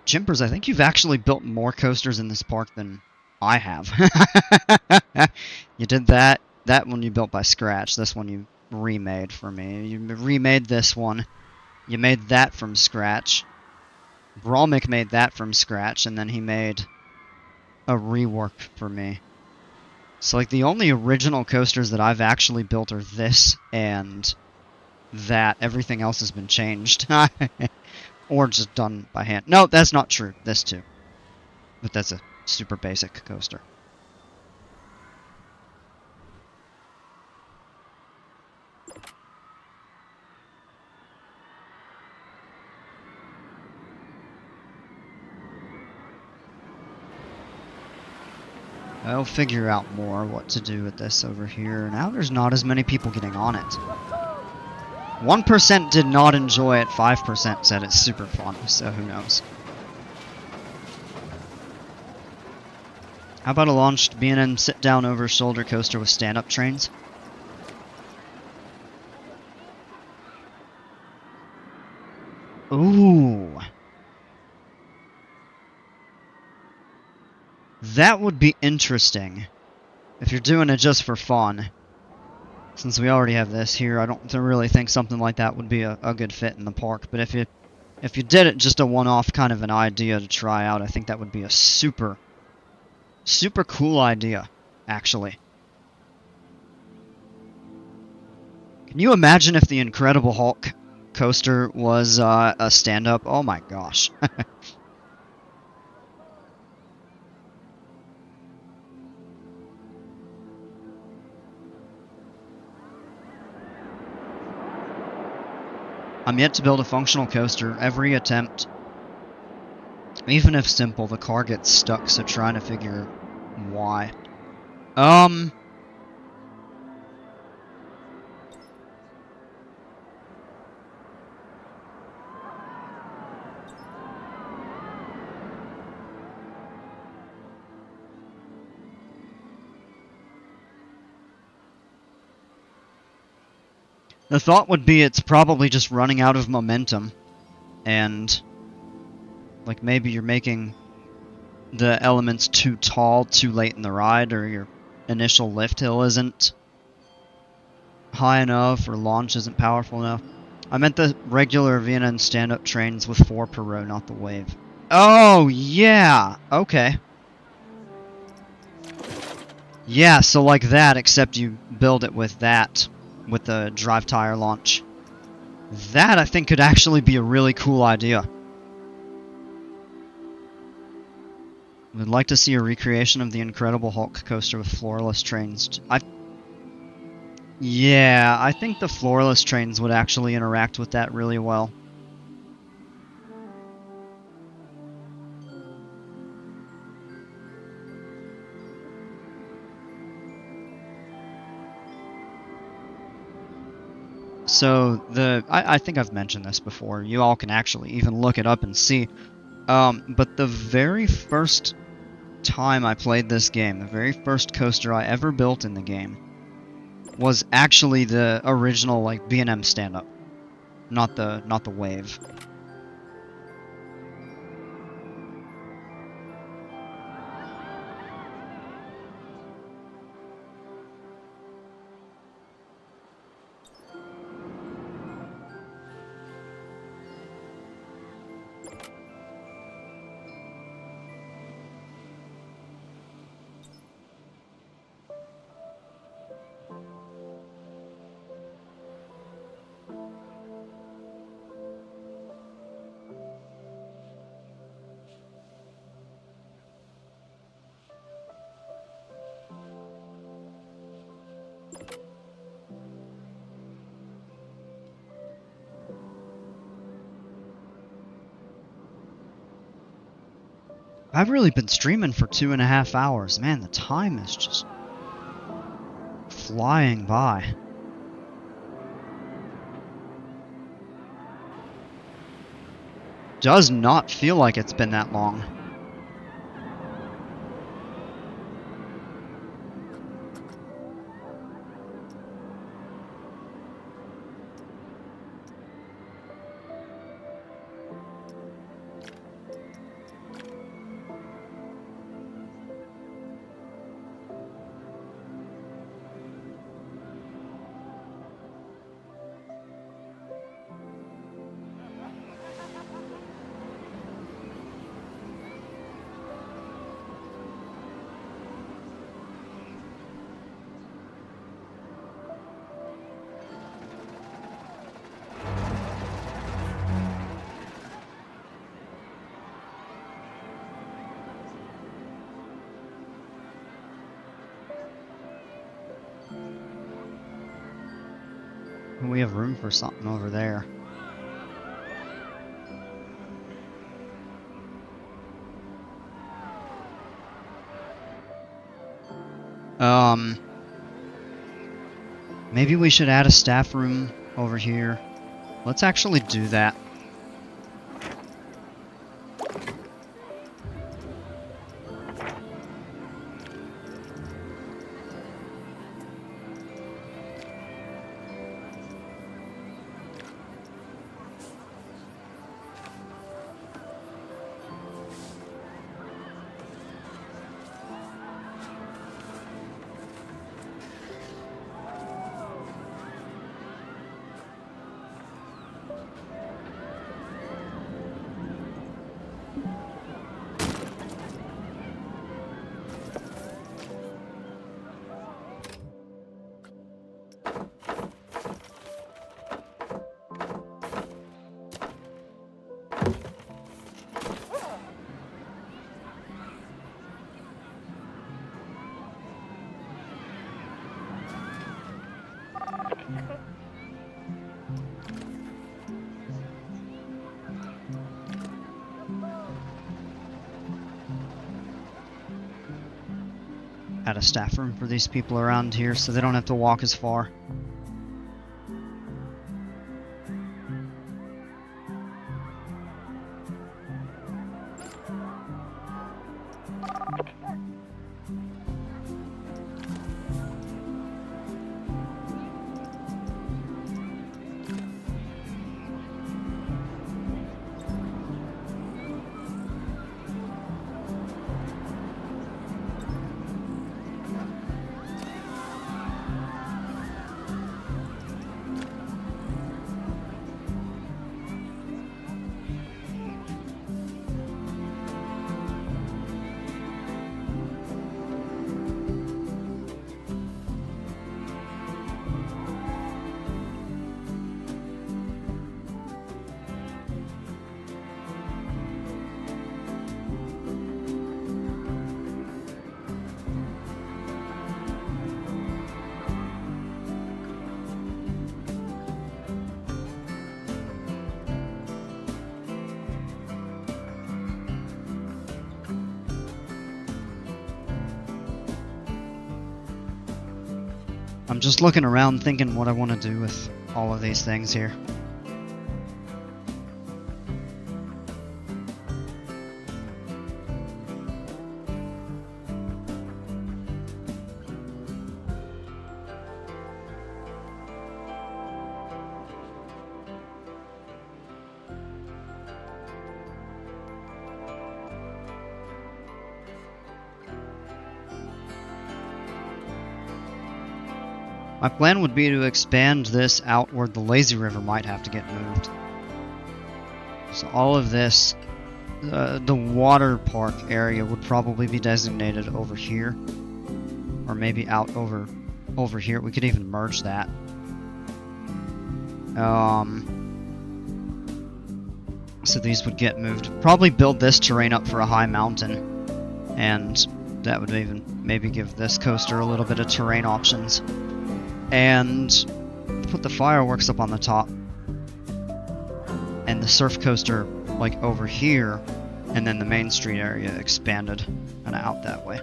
Jimpers, I think you've actually built more coasters in this park than I have. You did that one you built by scratch. This one you remade for me. You remade this one. You made that from scratch. Brolmick made that from scratch, and then he made a rework for me. So, like, the only original coasters that I've actually built are this and that. Everything else has been changed. Or just done by hand. No, that's not true. This too. But that's a super basic coaster. I'll figure out more what to do with this over here. Now there's not as many people getting on it. 1% did not enjoy it, 5% said it's super fun, so who knows. How about a launched B&M sit-down over-shoulder coaster with stand-up trains? Ooh. That would be interesting. If you're doing it just for fun. Since we already have this here, I don't really think something like that would be a good fit in the park. But if you did it just a one-off kind of an idea to try out, I think that would be a super cool idea, actually. Can you imagine if the Incredible Hulk coaster was a stand-up? Oh my gosh. I'm yet to build a functional coaster. Every attempt, even if simple, the car gets stuck, so trying to figure why. The thought would be it's probably just running out of momentum, and like maybe you're making the elements too tall too late in the ride, or your initial lift hill isn't high enough, or launch isn't powerful enough. I meant the regular V&N stand-up trains with 4 per row, not the wave. Oh, yeah! Okay. Yeah, so like that, except you build it with that. With the drive tire launch. That, I think, could actually be a really cool idea. I'd like to see a recreation of the Incredible Hulk coaster with floorless trains. Yeah, I think the floorless trains would actually interact with that really well. So, I think I've mentioned this before. You all can actually even look it up and see. But the very first time I played this game, the very first coaster I ever built in the game, was actually the original, like, B&M stand-up. Not the wave. I've really been streaming for 2.5 hours. Man, the time is just flying by. Does not feel like it's been that long. We have room for something over there. Maybe we should add a staff room over here. Let's actually do that. Add a staff room for these people around here so they don't have to walk as far. I'm just looking around thinking what I want to do with all of these things here. My plan would be to expand this out where the lazy river might have to get moved. So all of this, the water park area would probably be designated over here. Or maybe out over here. We could even merge that. So these would get moved. Probably build this terrain up for a high mountain. And that would even maybe give this coaster a little bit of terrain options. And put the fireworks up on the top. And the surf coaster, like, over here. and then the main street area expanded kind of out that way.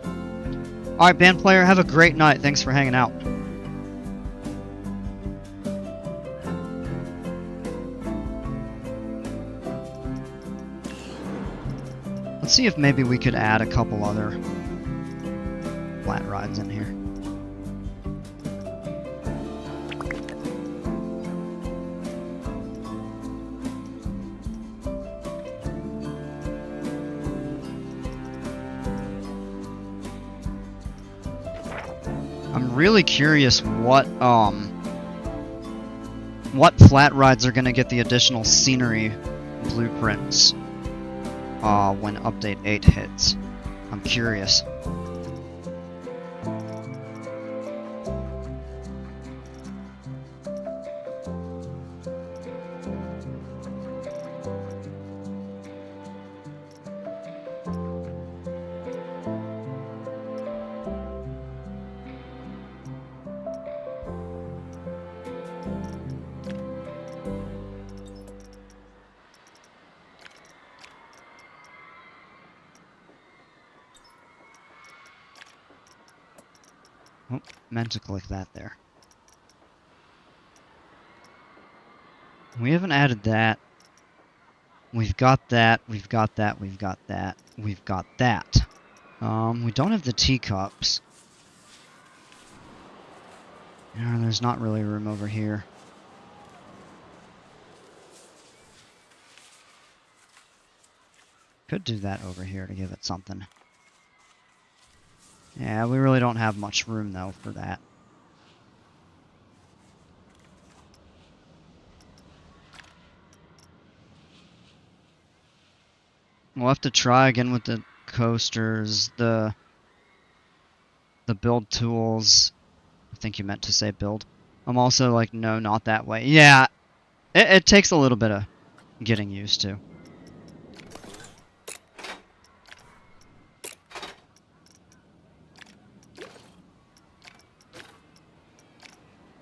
Alright, band player, have a great night. Thanks for hanging out. Let's see if maybe we could add a couple other flat rides in here. I'm really curious what flat rides are gonna get the additional scenery blueprints when update 8 hits. I'm curious. Oh, meant to click that there. We haven't added that. We've got that, we've got that, we've got that, we've got that. We don't have the teacups. There's not really room over here. Could do that over here to give it something. Yeah, we really don't have much room, though, for that. We'll have to try again with the coasters, the build tools. I think you meant to say build. I'm also like, no, not that way. Yeah, it takes a little bit of getting used to.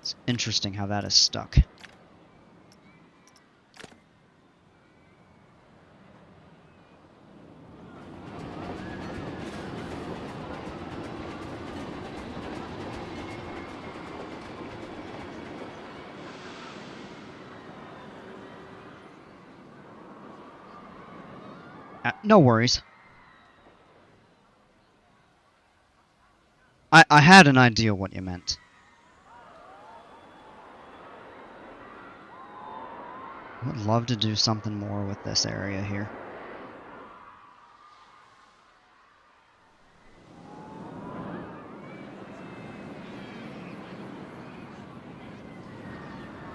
It's interesting how that is stuck. No worries. I had an idea what you meant. I would love to do something more with this area here.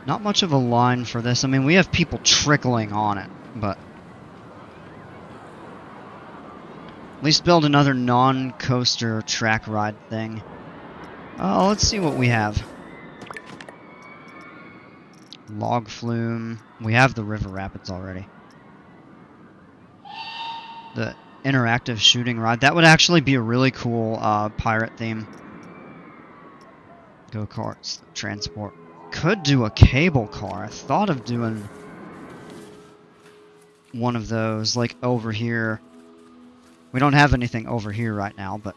Not much of a line for this. I mean, we have people trickling on it, but at least build another non-coaster track ride thing. Oh, let's see what we have. Log flume. We have the river rapids already. The interactive shooting ride. That would actually be a really cool pirate theme. Go-karts, transport. Could do a cable car. I thought of doing one of those, like over here. We don't have anything over here right now, but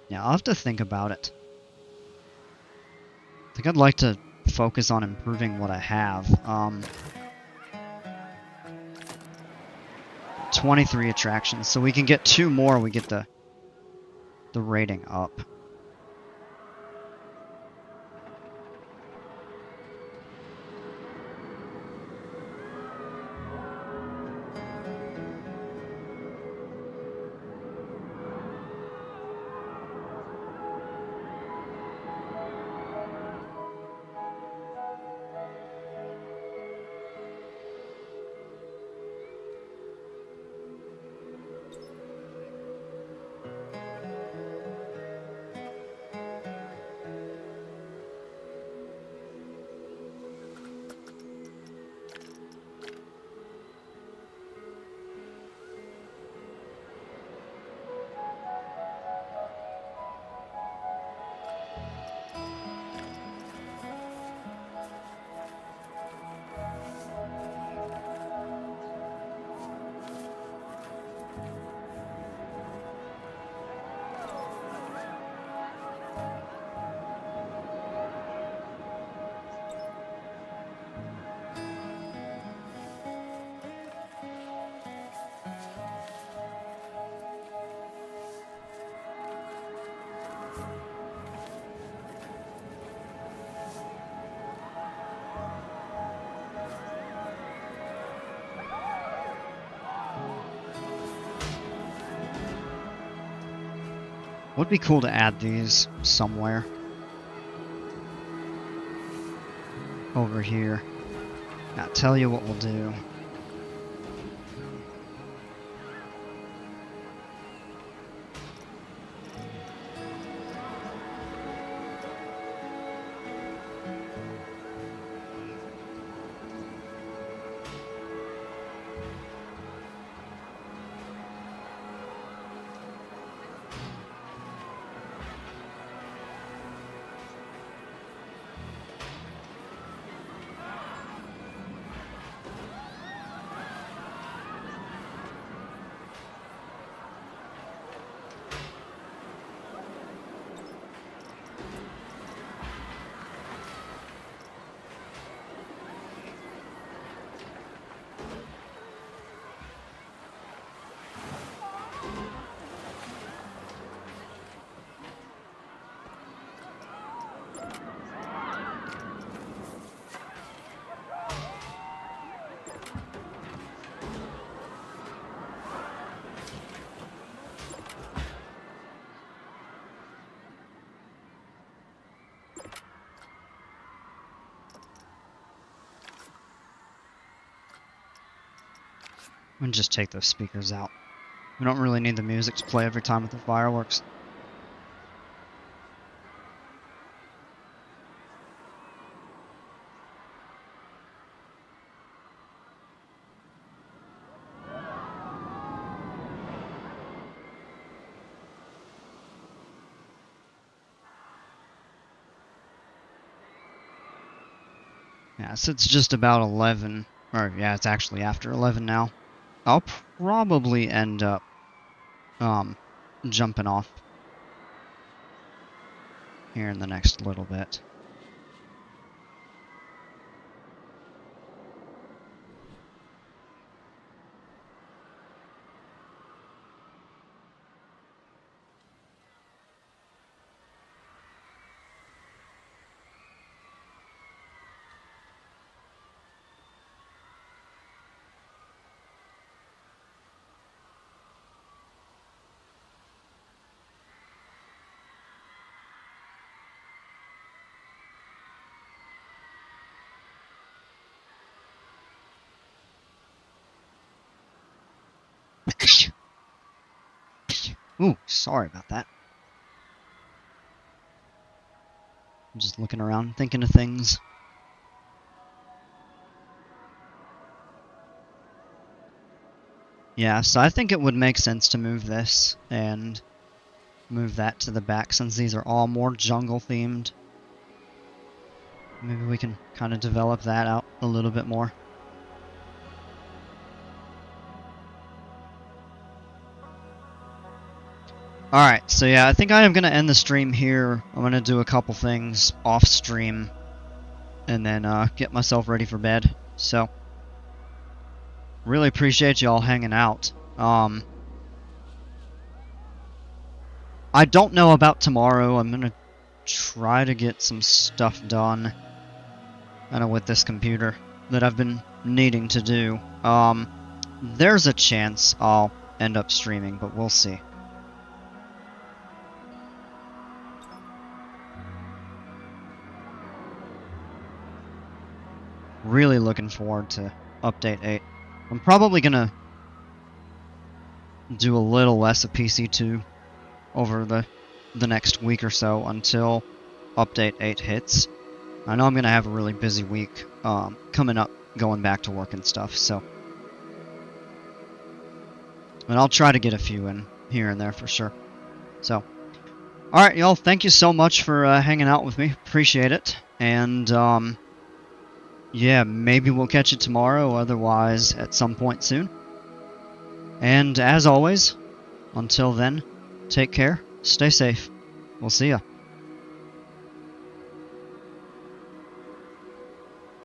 yeah, I'll have to think about it. I think I'd like to focus on improving what I have. 23 attractions, so we can get 2 more, we get the rating up. Would be cool to add these somewhere. Over here. Now, tell you what we'll do. And just take those speakers out. We don't really need the music to play every time with the fireworks. Yeah, so it's just about 11, or yeah, it's actually after 11 now. I'll probably end up jumping off here in the next little bit. Ooh, sorry about that. I'm just looking around, thinking of things. Yeah, so I think it would make sense to move this and move that to the back since these are all more jungle themed. Maybe we can kind of develop that out a little bit more. Alright, so yeah, I think I am going to end the stream here. I'm going to do a couple things off stream and then get myself ready for bed. So, really appreciate y'all hanging out. I don't know about tomorrow. I'm going to try to get some stuff done with this computer that I've been needing to do. There's a chance I'll end up streaming, but we'll see. Really looking forward to update 8. I'm probably gonna do a little less of PC2 over the next week or so until update 8 hits. I know I'm gonna have a really busy week coming up, going back to work and stuff, so. And I'll try to get a few in here and there for sure. So, alright y'all, thank you so much for hanging out with me. Appreciate it. And yeah, maybe we'll catch it tomorrow, otherwise at some point soon. And as always, until then, take care, stay safe. We'll see ya.